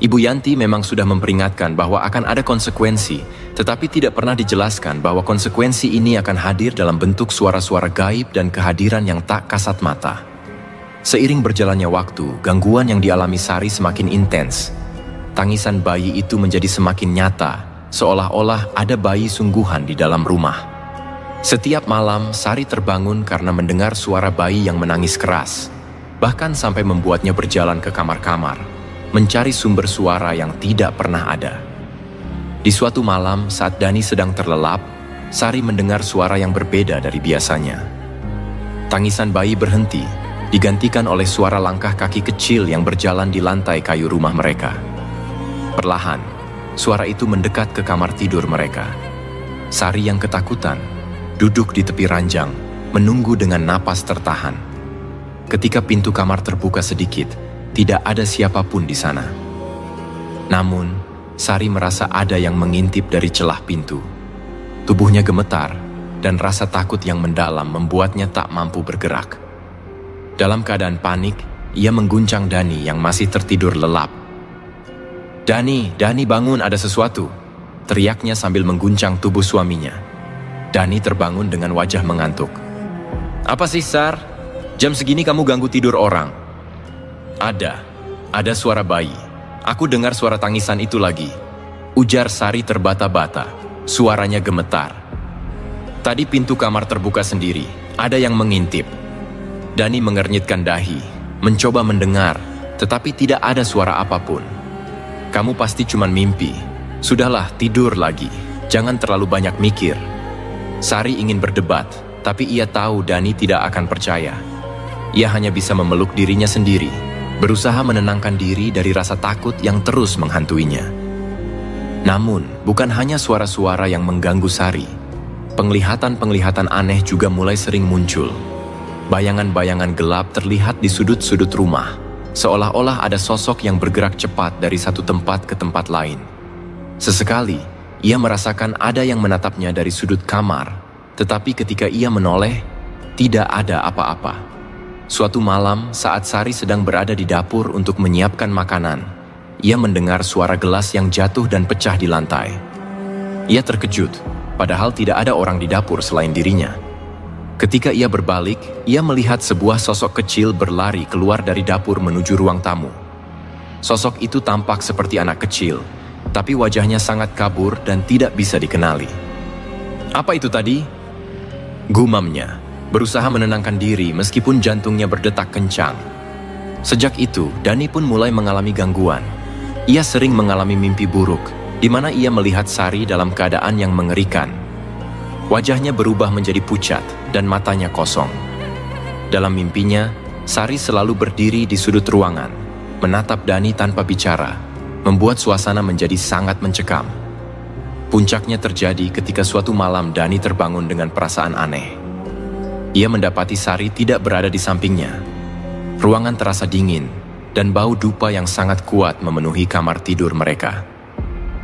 Ibu Yanti memang sudah memperingatkan bahwa akan ada konsekuensi, tetapi tidak pernah dijelaskan bahwa konsekuensi ini akan hadir dalam bentuk suara-suara gaib dan kehadiran yang tak kasat mata. Seiring berjalannya waktu, gangguan yang dialami Sari semakin intens. Tangisan bayi itu menjadi semakin nyata, seolah-olah ada bayi sungguhan di dalam rumah. Setiap malam, Sari terbangun karena mendengar suara bayi yang menangis keras, bahkan sampai membuatnya berjalan ke kamar-kamar, mencari sumber suara yang tidak pernah ada. Di suatu malam, saat Dani sedang terlelap, Sari mendengar suara yang berbeda dari biasanya. Tangisan bayi berhenti, digantikan oleh suara langkah kaki kecil yang berjalan di lantai kayu rumah mereka. Perlahan, suara itu mendekat ke kamar tidur mereka. Sari yang ketakutan, duduk di tepi ranjang, menunggu dengan napas tertahan. Ketika pintu kamar terbuka sedikit, tidak ada siapapun di sana. Namun, Sari merasa ada yang mengintip dari celah pintu. Tubuhnya gemetar, dan rasa takut yang mendalam membuatnya tak mampu bergerak. Dalam keadaan panik, ia mengguncang Dani yang masih tertidur lelap. Dani bangun, ada sesuatu!" teriaknya sambil mengguncang tubuh suaminya. Dani terbangun dengan wajah mengantuk. "Apa sih, Sar? Jam segini kamu ganggu tidur orang?" Ada suara bayi. Aku dengar suara tangisan itu lagi," ujar Sari terbata-bata. Suaranya gemetar. "Tadi pintu kamar terbuka sendiri, ada yang mengintip." Dani mengernyitkan dahi, mencoba mendengar, tetapi tidak ada suara apapun. "Kamu pasti cuma mimpi. Sudahlah, tidur lagi. Jangan terlalu banyak mikir." Sari ingin berdebat, tapi ia tahu Dani tidak akan percaya. Ia hanya bisa memeluk dirinya sendiri, berusaha menenangkan diri dari rasa takut yang terus menghantuinya. Namun, bukan hanya suara-suara yang mengganggu Sari. Penglihatan-penglihatan aneh juga mulai sering muncul. Bayangan-bayangan gelap terlihat di sudut-sudut rumah, seolah-olah ada sosok yang bergerak cepat dari satu tempat ke tempat lain. Sesekali, ia merasakan ada yang menatapnya dari sudut kamar, tetapi ketika ia menoleh, tidak ada apa-apa. Suatu malam, saat Sari sedang berada di dapur untuk menyiapkan makanan, ia mendengar suara gelas yang jatuh dan pecah di lantai. Ia terkejut, padahal tidak ada orang di dapur selain dirinya. Ketika ia berbalik, ia melihat sebuah sosok kecil berlari keluar dari dapur menuju ruang tamu. Sosok itu tampak seperti anak kecil, tapi wajahnya sangat kabur dan tidak bisa dikenali. "Apa itu tadi?" gumamnya. berusaha menenangkan diri meskipun jantungnya berdetak kencang. Sejak itu, Dani pun mulai mengalami gangguan. Ia sering mengalami mimpi buruk, di mana ia melihat Sari dalam keadaan yang mengerikan. Wajahnya berubah menjadi pucat dan matanya kosong. Dalam mimpinya, Sari selalu berdiri di sudut ruangan, menatap Dani tanpa bicara, membuat suasana menjadi sangat mencekam. Puncaknya terjadi ketika suatu malam Dani terbangun dengan perasaan aneh. Ia mendapati Sari tidak berada di sampingnya. Ruangan terasa dingin, dan bau dupa yang sangat kuat memenuhi kamar tidur mereka.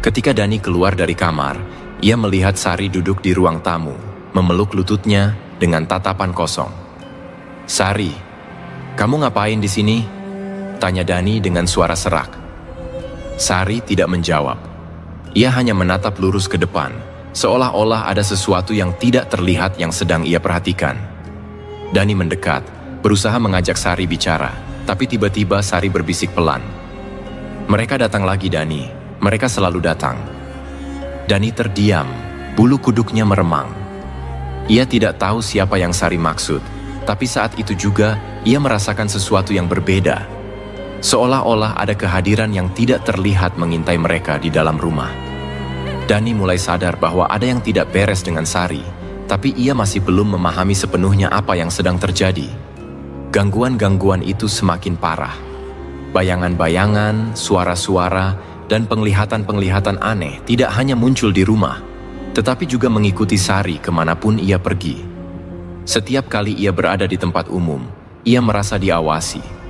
Ketika Dani keluar dari kamar, ia melihat Sari duduk di ruang tamu, memeluk lututnya dengan tatapan kosong. "Sari, kamu ngapain di sini?" tanya Dani dengan suara serak. Sari tidak menjawab. Ia hanya menatap lurus ke depan, seolah-olah ada sesuatu yang tidak terlihat yang sedang ia perhatikan. Dani mendekat, berusaha mengajak Sari bicara, tapi tiba-tiba Sari berbisik pelan. "Mereka datang lagi, Dani. Mereka selalu datang." Dani terdiam, bulu kuduknya meremang. Ia tidak tahu siapa yang Sari maksud, tapi saat itu juga ia merasakan sesuatu yang berbeda. Seolah-olah ada kehadiran yang tidak terlihat mengintai mereka di dalam rumah. Dani mulai sadar bahwa ada yang tidak beres dengan Sari, tapi ia masih belum memahami sepenuhnya apa yang sedang terjadi. Gangguan-gangguan itu semakin parah. Bayangan-bayangan, suara-suara, dan penglihatan-penglihatan aneh tidak hanya muncul di rumah, tetapi juga mengikuti Sari kemanapun ia pergi. Setiap kali ia berada di tempat umum, ia merasa diawasi.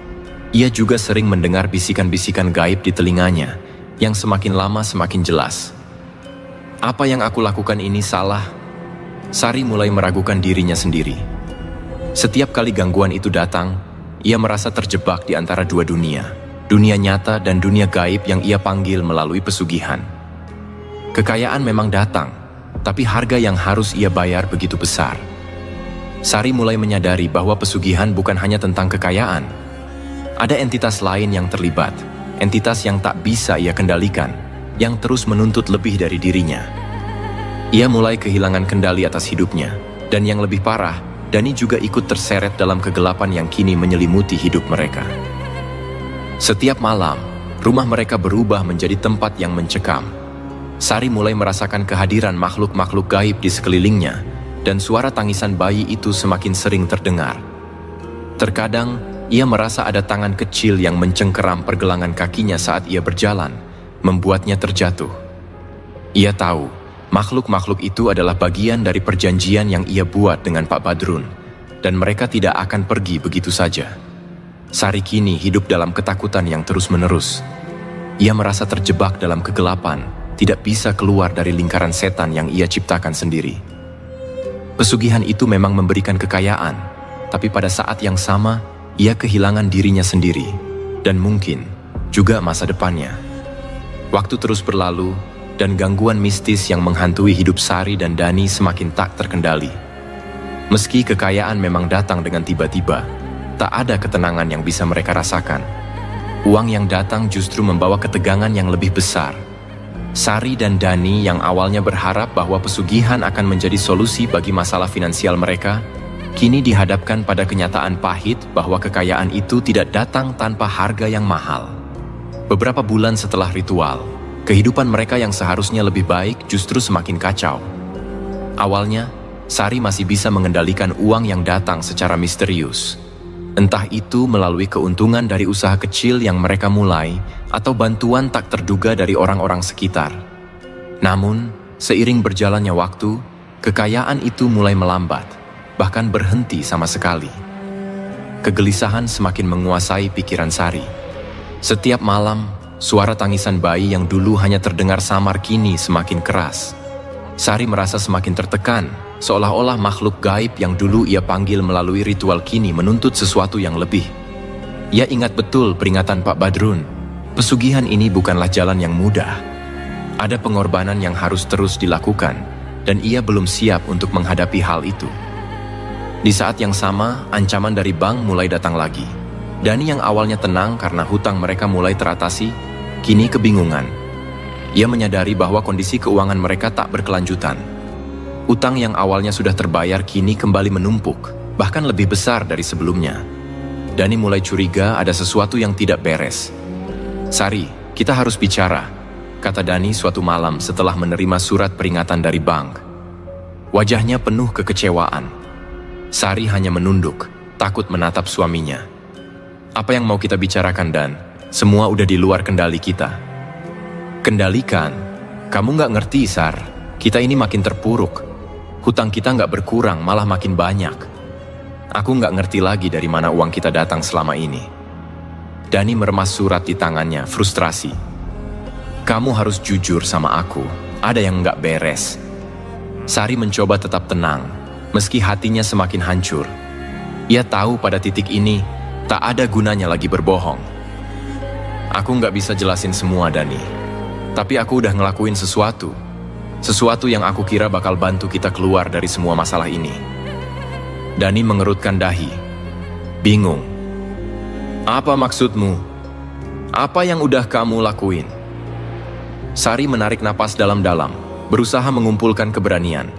Ia juga sering mendengar bisikan-bisikan gaib di telinganya, yang semakin lama semakin jelas. Apa yang aku lakukan ini salah? Sari mulai meragukan dirinya sendiri. Setiap kali gangguan itu datang, ia merasa terjebak di antara dua dunia. Dunia nyata dan dunia gaib yang ia panggil melalui pesugihan. Kekayaan memang datang, tapi harga yang harus ia bayar begitu besar. Sari mulai menyadari bahwa pesugihan bukan hanya tentang kekayaan. Ada entitas lain yang terlibat, entitas yang tak bisa ia kendalikan, yang terus menuntut lebih dari dirinya. Ia mulai kehilangan kendali atas hidupnya, dan yang lebih parah, Dani juga ikut terseret dalam kegelapan yang kini menyelimuti hidup mereka. Setiap malam, rumah mereka berubah menjadi tempat yang mencekam. Sari mulai merasakan kehadiran makhluk-makhluk gaib di sekelilingnya, dan suara tangisan bayi itu semakin sering terdengar. Terkadang, ia merasa ada tangan kecil yang mencengkeram pergelangan kakinya saat ia berjalan, membuatnya terjatuh. Ia tahu, makhluk-makhluk itu adalah bagian dari perjanjian yang ia buat dengan Pak Badrun, dan mereka tidak akan pergi begitu saja. Sari kini hidup dalam ketakutan yang terus-menerus. Ia merasa terjebak dalam kegelapan, tidak bisa keluar dari lingkaran setan yang ia ciptakan sendiri. Pesugihan itu memang memberikan kekayaan, tapi pada saat yang sama, ia kehilangan dirinya sendiri, dan mungkin juga masa depannya. Waktu terus berlalu, dan gangguan mistis yang menghantui hidup Sari dan Dani semakin tak terkendali. Meski kekayaan memang datang dengan tiba-tiba, tak ada ketenangan yang bisa mereka rasakan. Uang yang datang justru membawa ketegangan yang lebih besar. Sari dan Dani yang awalnya berharap bahwa pesugihan akan menjadi solusi bagi masalah finansial mereka, kini dihadapkan pada kenyataan pahit bahwa kekayaan itu tidak datang tanpa harga yang mahal. Beberapa bulan setelah ritual, kehidupan mereka yang seharusnya lebih baik justru semakin kacau. Awalnya, Sari masih bisa mengendalikan uang yang datang secara misterius. Entah itu melalui keuntungan dari usaha kecil yang mereka mulai, atau bantuan tak terduga dari orang-orang sekitar. Namun, seiring berjalannya waktu, kekayaan itu mulai melambat, bahkan berhenti sama sekali. Kegelisahan semakin menguasai pikiran Sari. Setiap malam, suara tangisan bayi yang dulu hanya terdengar samar kini semakin keras. Sari merasa semakin tertekan, seolah-olah makhluk gaib yang dulu ia panggil melalui ritual kini menuntut sesuatu yang lebih. Ia ingat betul peringatan Pak Badrun, pesugihan ini bukanlah jalan yang mudah. Ada pengorbanan yang harus terus dilakukan, dan ia belum siap untuk menghadapi hal itu. Di saat yang sama, ancaman dari bank mulai datang lagi. Dani yang awalnya tenang karena hutang mereka mulai teratasi, kini kebingungan. Ia menyadari bahwa kondisi keuangan mereka tak berkelanjutan. Utang yang awalnya sudah terbayar kini kembali menumpuk, bahkan lebih besar dari sebelumnya. Dani mulai curiga ada sesuatu yang tidak beres. "Sari, kita harus bicara," kata Dani suatu malam setelah menerima surat peringatan dari bank. Wajahnya penuh kekecewaan. Sari hanya menunduk, takut menatap suaminya. "Apa yang mau kita bicarakan, Dan? Semua udah di luar kendali kita." "Kendalikan? Kamu nggak ngerti, Sar. Kita ini makin terpuruk. Hutang kita nggak berkurang, malah makin banyak. Aku nggak ngerti lagi dari mana uang kita datang selama ini." Dani meremas surat di tangannya, frustrasi. "Kamu harus jujur sama aku. Ada yang nggak beres." Sari mencoba tetap tenang, meski hatinya semakin hancur. Ia tahu pada titik ini, tak ada gunanya lagi berbohong. "Aku nggak bisa jelasin semua, Dani. Tapi aku udah ngelakuin sesuatu. Sesuatu yang aku kira bakal bantu kita keluar dari semua masalah ini." Dani mengerutkan dahi. Bingung. "Apa maksudmu? Apa yang udah kamu lakuin?" Sari menarik napas dalam-dalam, berusaha mengumpulkan keberanian.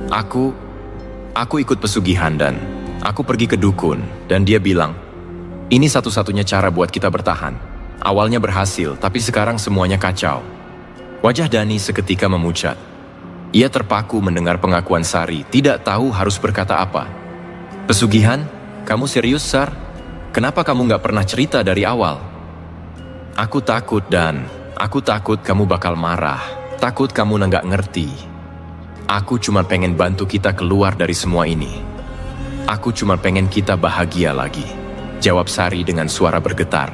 Aku ikut pesugihan dan aku pergi ke dukun dan dia bilang, ini satu-satunya cara buat kita bertahan. Awalnya berhasil, tapi sekarang semuanya kacau." Wajah Dani seketika memucat. Ia terpaku mendengar pengakuan Sari, tidak tahu harus berkata apa. "Pesugihan? Kamu serius, Sar? Kenapa kamu nggak pernah cerita dari awal?" "Aku takut, Dan. Aku takut kamu bakal marah. Takut kamu nggak ngerti. Aku cuma pengen bantu kita keluar dari semua ini. Aku cuma pengen kita bahagia lagi," jawab Sari dengan suara bergetar.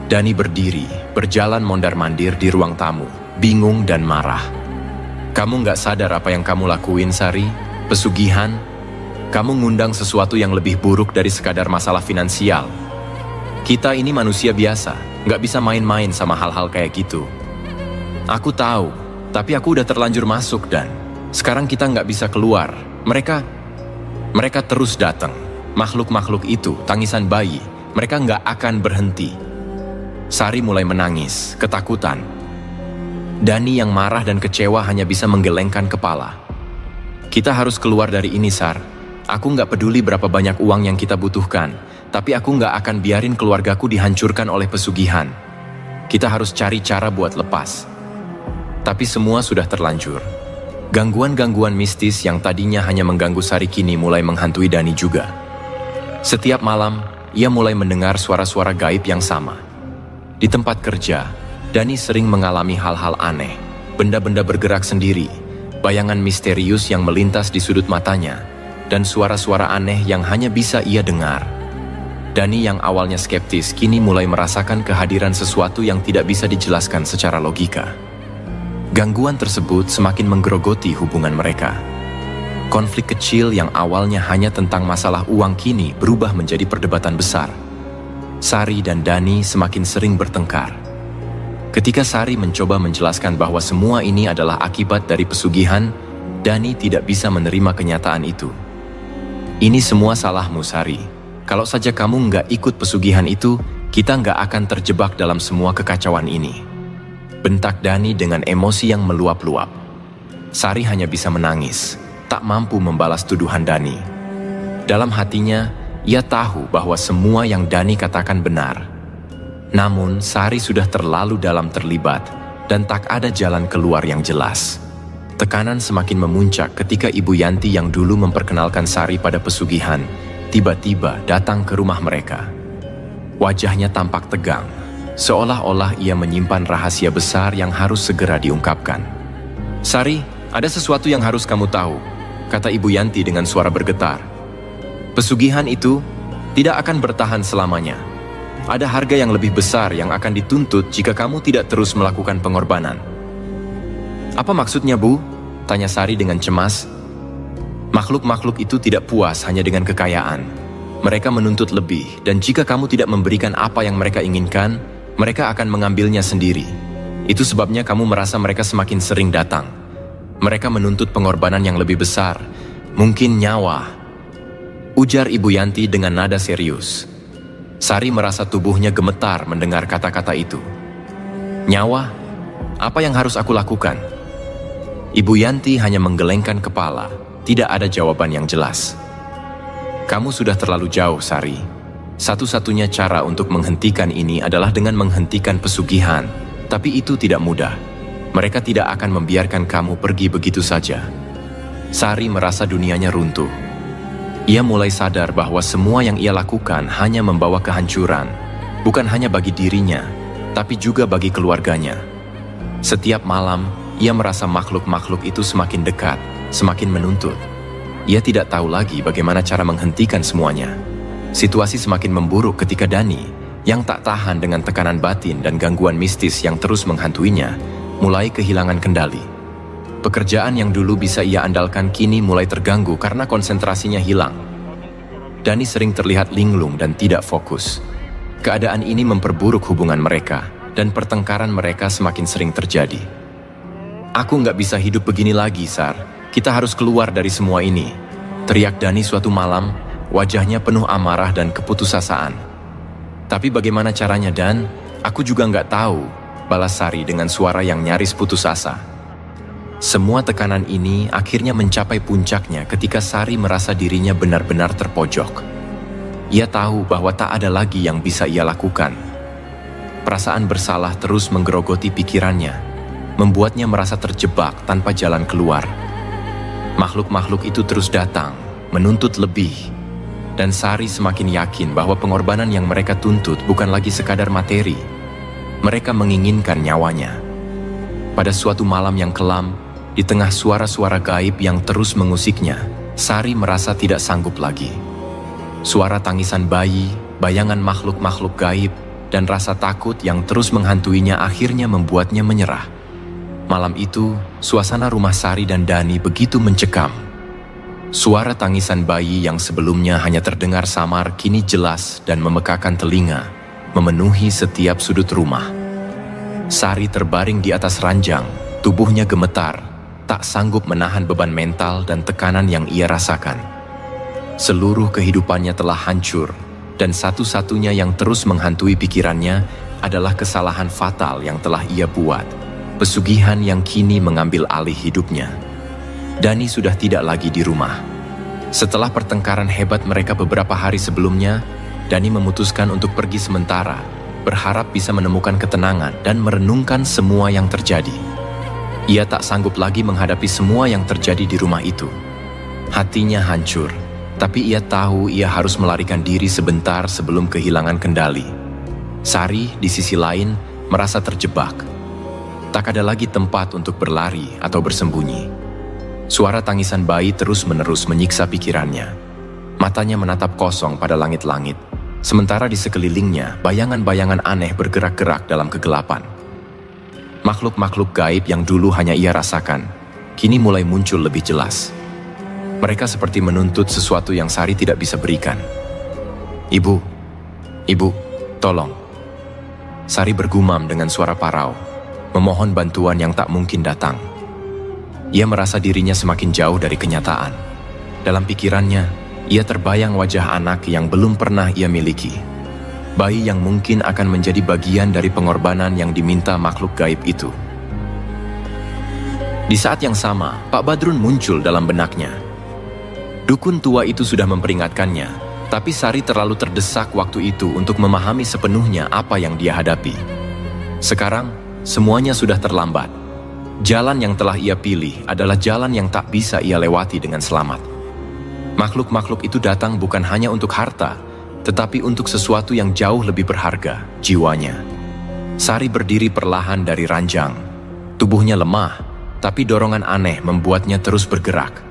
Dani berdiri, berjalan mondar-mandir di ruang tamu, bingung dan marah. "Kamu nggak sadar apa yang kamu lakuin, Sari? Pesugihan? Kamu ngundang sesuatu yang lebih buruk dari sekadar masalah finansial. Kita ini manusia biasa, nggak bisa main-main sama hal-hal kayak gitu." "Aku tahu, tapi aku udah terlanjur masuk, Dan sekarang kita nggak bisa keluar. Mereka terus datang. Makhluk-makhluk itu, tangisan bayi, mereka nggak akan berhenti." Sari mulai menangis, ketakutan. Dani yang marah dan kecewa hanya bisa menggelengkan kepala. "Kita harus keluar dari ini, Sar. Aku nggak peduli berapa banyak uang yang kita butuhkan, tapi aku nggak akan biarin keluargaku dihancurkan oleh pesugihan. Kita harus cari cara buat lepas." Tapi semua sudah terlanjur. Gangguan-gangguan mistis yang tadinya hanya mengganggu Sari kini mulai menghantui Dani juga. Setiap malam, ia mulai mendengar suara-suara gaib yang sama. Di tempat kerja, Dani sering mengalami hal-hal aneh, benda-benda bergerak sendiri, bayangan misterius yang melintas di sudut matanya, dan suara-suara aneh yang hanya bisa ia dengar. Dani yang awalnya skeptis kini mulai merasakan kehadiran sesuatu yang tidak bisa dijelaskan secara logika. Gangguan tersebut semakin menggerogoti hubungan mereka. Konflik kecil yang awalnya hanya tentang masalah uang kini berubah menjadi perdebatan besar. Sari dan Dani semakin sering bertengkar. Ketika Sari mencoba menjelaskan bahwa semua ini adalah akibat dari pesugihan, Dani tidak bisa menerima kenyataan itu. "Ini semua salahmu, Sari. Kalau saja kamu nggak ikut pesugihan itu, kita nggak akan terjebak dalam semua kekacauan ini," bentak Dani dengan emosi yang meluap-luap. Sari hanya bisa menangis, tak mampu membalas tuduhan Dani. Dalam hatinya, ia tahu bahwa semua yang Dani katakan benar. Namun, Sari sudah terlalu dalam terlibat, dan tak ada jalan keluar yang jelas. Tekanan semakin memuncak ketika Ibu Yanti yang dulu memperkenalkan Sari pada pesugihan, tiba-tiba datang ke rumah mereka. Wajahnya tampak tegang, seolah-olah ia menyimpan rahasia besar yang harus segera diungkapkan. "Sari, ada sesuatu yang harus kamu tahu," kata Ibu Yanti dengan suara bergetar. "Pesugihan itu tidak akan bertahan selamanya. Ada harga yang lebih besar yang akan dituntut jika kamu tidak terus melakukan pengorbanan." "Apa maksudnya, Bu?" tanya Sari dengan cemas. "Makhluk-makhluk itu tidak puas hanya dengan kekayaan. Mereka menuntut lebih, dan jika kamu tidak memberikan apa yang mereka inginkan, mereka akan mengambilnya sendiri. Itu sebabnya kamu merasa mereka semakin sering datang. Mereka menuntut pengorbanan yang lebih besar, mungkin nyawa," ujar Ibu Yanti dengan nada serius. Sari merasa tubuhnya gemetar mendengar kata-kata itu. "Nyawa? Apa yang harus aku lakukan?" Ibu Yanti hanya menggelengkan kepala, tidak ada jawaban yang jelas. Kamu sudah terlalu jauh, Sari. Satu-satunya cara untuk menghentikan ini adalah dengan menghentikan pesugihan, tapi itu tidak mudah. Mereka tidak akan membiarkan kamu pergi begitu saja. Sari merasa dunianya runtuh. Ia mulai sadar bahwa semua yang ia lakukan hanya membawa kehancuran, bukan hanya bagi dirinya, tapi juga bagi keluarganya. Setiap malam, ia merasa makhluk-makhluk itu semakin dekat, semakin menuntut. Ia tidak tahu lagi bagaimana cara menghentikan semuanya. Situasi semakin memburuk ketika Dani, yang tak tahan dengan tekanan batin dan gangguan mistis yang terus menghantuinya, mulai kehilangan kendali. Pekerjaan yang dulu bisa ia andalkan kini mulai terganggu karena konsentrasinya hilang. Dani sering terlihat linglung dan tidak fokus. Keadaan ini memperburuk hubungan mereka, dan pertengkaran mereka semakin sering terjadi. "Aku nggak bisa hidup begini lagi, Sar. Kita harus keluar dari semua ini," teriak Dani suatu malam, wajahnya penuh amarah dan keputusasaan. "Tapi bagaimana caranya, Dan? Aku juga nggak tahu," balas Sari dengan suara yang nyaris putus asa. Semua tekanan ini akhirnya mencapai puncaknya ketika Sari merasa dirinya benar-benar terpojok. Ia tahu bahwa tak ada lagi yang bisa ia lakukan. Perasaan bersalah terus menggerogoti pikirannya, membuatnya merasa terjebak tanpa jalan keluar. Makhluk-makhluk itu terus datang, menuntut lebih, dan Sari semakin yakin bahwa pengorbanan yang mereka tuntut bukan lagi sekadar materi. Mereka menginginkan nyawanya. Pada suatu malam yang kelam, di tengah suara-suara gaib yang terus mengusiknya, Sari merasa tidak sanggup lagi. Suara tangisan bayi, bayangan makhluk-makhluk gaib, dan rasa takut yang terus menghantuinya akhirnya membuatnya menyerah. Malam itu, suasana rumah Sari dan Dani begitu mencekam. Suara tangisan bayi yang sebelumnya hanya terdengar samar kini jelas dan memekakan telinga, memenuhi setiap sudut rumah. Sari terbaring di atas ranjang, tubuhnya gemetar, tak sanggup menahan beban mental dan tekanan yang ia rasakan. Seluruh kehidupannya telah hancur, dan satu-satunya yang terus menghantui pikirannya adalah kesalahan fatal yang telah ia buat, pesugihan yang kini mengambil alih hidupnya. Dani sudah tidak lagi di rumah. Setelah pertengkaran hebat mereka beberapa hari sebelumnya, Dani memutuskan untuk pergi sementara, berharap bisa menemukan ketenangan dan merenungkan semua yang terjadi. Ia tak sanggup lagi menghadapi semua yang terjadi di rumah itu. Hatinya hancur, tapi ia tahu ia harus melarikan diri sebentar sebelum kehilangan kendali. Sari, di sisi lain, merasa terjebak. Tak ada lagi tempat untuk berlari atau bersembunyi. Suara tangisan bayi terus-menerus menyiksa pikirannya. Matanya menatap kosong pada langit-langit, sementara di sekelilingnya bayangan-bayangan aneh bergerak-gerak dalam kegelapan. Makhluk-makhluk gaib yang dulu hanya ia rasakan, kini mulai muncul lebih jelas. Mereka seperti menuntut sesuatu yang Sari tidak bisa berikan. Ibu, tolong." Sari bergumam dengan suara parau, memohon bantuan yang tak mungkin datang. Ia merasa dirinya semakin jauh dari kenyataan. Dalam pikirannya, ia terbayang wajah anak yang belum pernah ia miliki. Bayi yang mungkin akan menjadi bagian dari pengorbanan yang diminta makhluk gaib itu. Di saat yang sama, Pak Badrun muncul dalam benaknya. Dukun tua itu sudah memperingatkannya, tapi Sari terlalu terdesak waktu itu untuk memahami sepenuhnya apa yang dia hadapi. Sekarang, semuanya sudah terlambat. Jalan yang telah ia pilih adalah jalan yang tak bisa ia lewati dengan selamat. Makhluk-makhluk itu datang bukan hanya untuk harta, tetapi untuk sesuatu yang jauh lebih berharga, jiwanya. Sari berdiri perlahan dari ranjang. Tubuhnya lemah, tapi dorongan aneh membuatnya terus bergerak.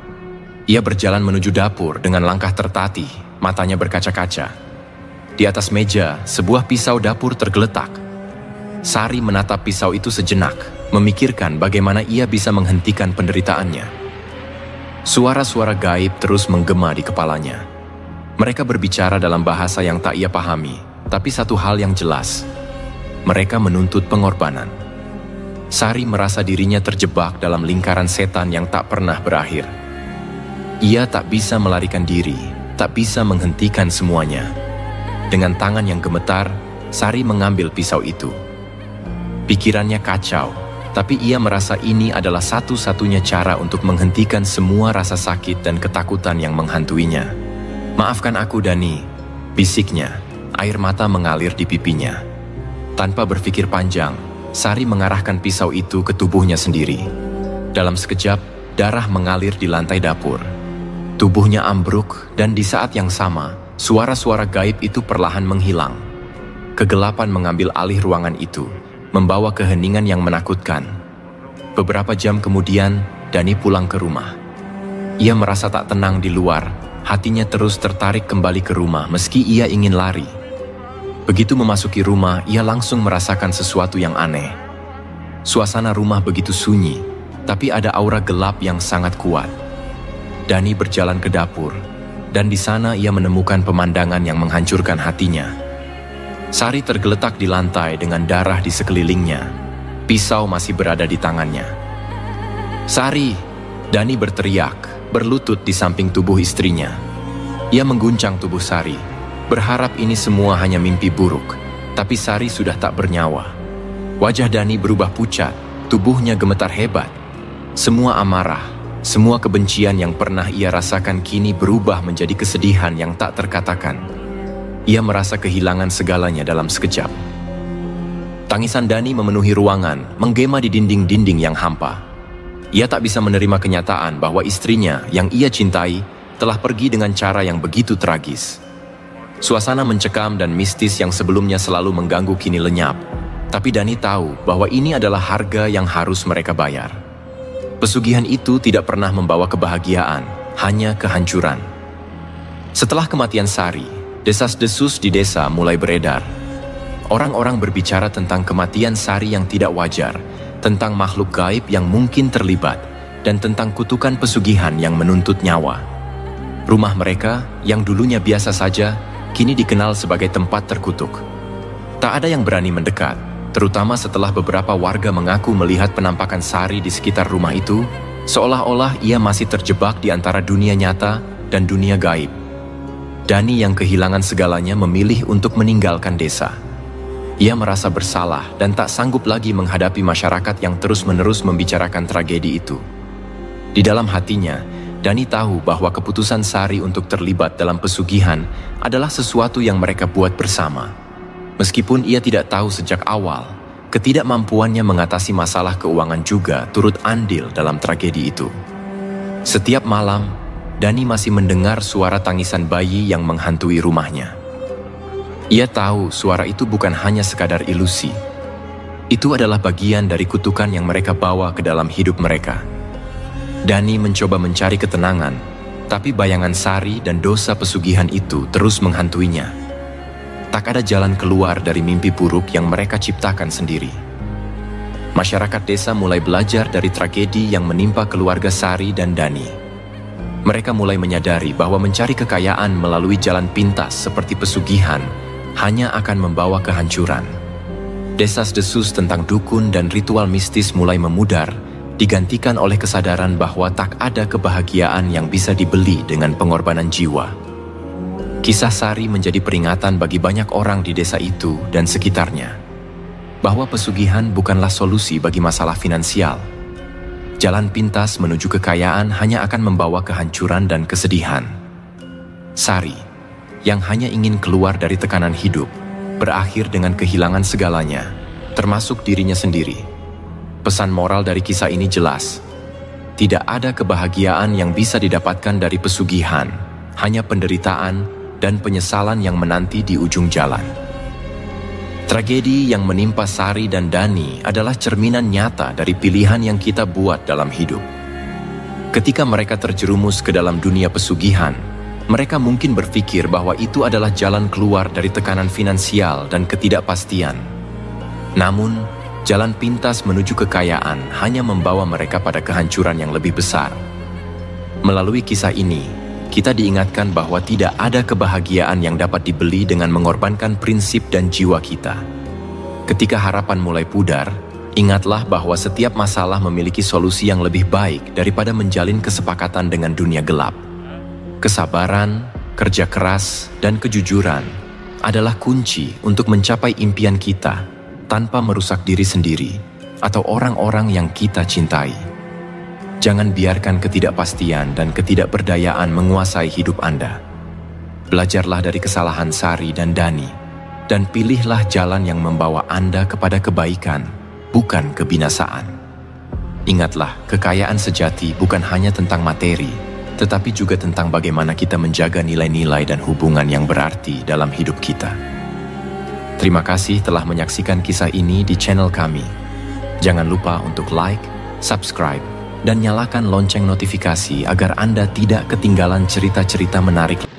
Ia berjalan menuju dapur dengan langkah tertatih, matanya berkaca-kaca. Di atas meja, sebuah pisau dapur tergeletak. Sari menatap pisau itu sejenak, memikirkan bagaimana ia bisa menghentikan penderitaannya. Suara-suara gaib terus menggema di kepalanya. Mereka berbicara dalam bahasa yang tak ia pahami, tapi satu hal yang jelas, mereka menuntut pengorbanan. Sari merasa dirinya terjebak dalam lingkaran setan yang tak pernah berakhir. Ia tak bisa melarikan diri, tak bisa menghentikan semuanya. Dengan tangan yang gemetar, Sari mengambil pisau itu. Pikirannya kacau, tapi ia merasa ini adalah satu-satunya cara untuk menghentikan semua rasa sakit dan ketakutan yang menghantuinya. "Maafkan aku, Dani," bisiknya. Air mata mengalir di pipinya. Tanpa berpikir panjang, Sari mengarahkan pisau itu ke tubuhnya sendiri. Dalam sekejap, darah mengalir di lantai dapur. Tubuhnya ambruk, dan di saat yang sama, suara-suara gaib itu perlahan menghilang. Kegelapan mengambil alih ruangan itu, membawa keheningan yang menakutkan. Beberapa jam kemudian, Dani pulang ke rumah. Ia merasa tak tenang di luar, hatinya terus tertarik kembali ke rumah meski ia ingin lari. Begitu memasuki rumah, ia langsung merasakan sesuatu yang aneh. Suasana rumah begitu sunyi, tapi ada aura gelap yang sangat kuat. Dani berjalan ke dapur, dan di sana ia menemukan pemandangan yang menghancurkan hatinya. Sari tergeletak di lantai dengan darah di sekelilingnya. Pisau masih berada di tangannya. "Sari!" Dani berteriak, berlutut di samping tubuh istrinya. Ia mengguncang tubuh Sari, berharap ini semua hanya mimpi buruk, tapi Sari sudah tak bernyawa. Wajah Dani berubah pucat, tubuhnya gemetar hebat. Semua amarah, semua kebencian yang pernah ia rasakan kini berubah menjadi kesedihan yang tak terkatakan. Ia merasa kehilangan segalanya dalam sekejap. Tangisan Dani memenuhi ruangan, menggema di dinding-dinding yang hampa. Ia tak bisa menerima kenyataan bahwa istrinya yang ia cintai telah pergi dengan cara yang begitu tragis. Suasana mencekam dan mistis yang sebelumnya selalu mengganggu kini lenyap. Tapi Dani tahu bahwa ini adalah harga yang harus mereka bayar. Pesugihan itu tidak pernah membawa kebahagiaan, hanya kehancuran. Setelah kematian Sari, desas-desus di desa mulai beredar. Orang-orang berbicara tentang kematian Sari yang tidak wajar, tentang makhluk gaib yang mungkin terlibat, dan tentang kutukan pesugihan yang menuntut nyawa. Rumah mereka, yang dulunya biasa saja, kini dikenal sebagai tempat terkutuk. Tak ada yang berani mendekat, terutama setelah beberapa warga mengaku melihat penampakan Sari di sekitar rumah itu, seolah-olah ia masih terjebak di antara dunia nyata dan dunia gaib. Dani yang kehilangan segalanya memilih untuk meninggalkan desa. Ia merasa bersalah dan tak sanggup lagi menghadapi masyarakat yang terus-menerus membicarakan tragedi itu. Di dalam hatinya, Dani tahu bahwa keputusan Sari untuk terlibat dalam pesugihan adalah sesuatu yang mereka buat bersama. Meskipun ia tidak tahu sejak awal, ketidakmampuannya mengatasi masalah keuangan juga turut andil dalam tragedi itu. Setiap malam, Dani masih mendengar suara tangisan bayi yang menghantui rumahnya. Ia tahu suara itu bukan hanya sekadar ilusi. Itu adalah bagian dari kutukan yang mereka bawa ke dalam hidup mereka. Dani mencoba mencari ketenangan, tapi bayangan Sari dan dosa pesugihan itu terus menghantuinya. Tak ada jalan keluar dari mimpi buruk yang mereka ciptakan sendiri. Masyarakat desa mulai belajar dari tragedi yang menimpa keluarga Sari dan Dani. Mereka mulai menyadari bahwa mencari kekayaan melalui jalan pintas seperti pesugihan hanya akan membawa kehancuran. Desas-desus tentang dukun dan ritual mistis mulai memudar, digantikan oleh kesadaran bahwa tak ada kebahagiaan yang bisa dibeli dengan pengorbanan jiwa. Kisah Sari menjadi peringatan bagi banyak orang di desa itu dan sekitarnya, bahwa pesugihan bukanlah solusi bagi masalah finansial. Jalan pintas menuju kekayaan hanya akan membawa kehancuran dan kesedihan. Sari, yang hanya ingin keluar dari tekanan hidup, berakhir dengan kehilangan segalanya, termasuk dirinya sendiri. Pesan moral dari kisah ini jelas. Tidak ada kebahagiaan yang bisa didapatkan dari pesugihan, hanya penderitaan dan penyesalan yang menanti di ujung jalan. Tragedi yang menimpa Sari dan Dani adalah cerminan nyata dari pilihan yang kita buat dalam hidup. Ketika mereka terjerumus ke dalam dunia pesugihan, mereka mungkin berpikir bahwa itu adalah jalan keluar dari tekanan finansial dan ketidakpastian. Namun, jalan pintas menuju kekayaan hanya membawa mereka pada kehancuran yang lebih besar. Melalui kisah ini, kita diingatkan bahwa tidak ada kebahagiaan yang dapat dibeli dengan mengorbankan prinsip dan jiwa kita. Ketika harapan mulai pudar, ingatlah bahwa setiap masalah memiliki solusi yang lebih baik daripada menjalin kesepakatan dengan dunia gelap. Kesabaran, kerja keras, dan kejujuran adalah kunci untuk mencapai impian kita tanpa merusak diri sendiri atau orang-orang yang kita cintai. Jangan biarkan ketidakpastian dan ketidakberdayaan menguasai hidup Anda. Belajarlah dari kesalahan Sari dan Dani, dan pilihlah jalan yang membawa Anda kepada kebaikan, bukan kebinasaan. Ingatlah, kekayaan sejati bukan hanya tentang materi, tetapi juga tentang bagaimana kita menjaga nilai-nilai dan hubungan yang berarti dalam hidup kita. Terima kasih telah menyaksikan kisah ini di channel kami. Jangan lupa untuk like, subscribe, dan nyalakan lonceng notifikasi agar Anda tidak ketinggalan cerita-cerita menarik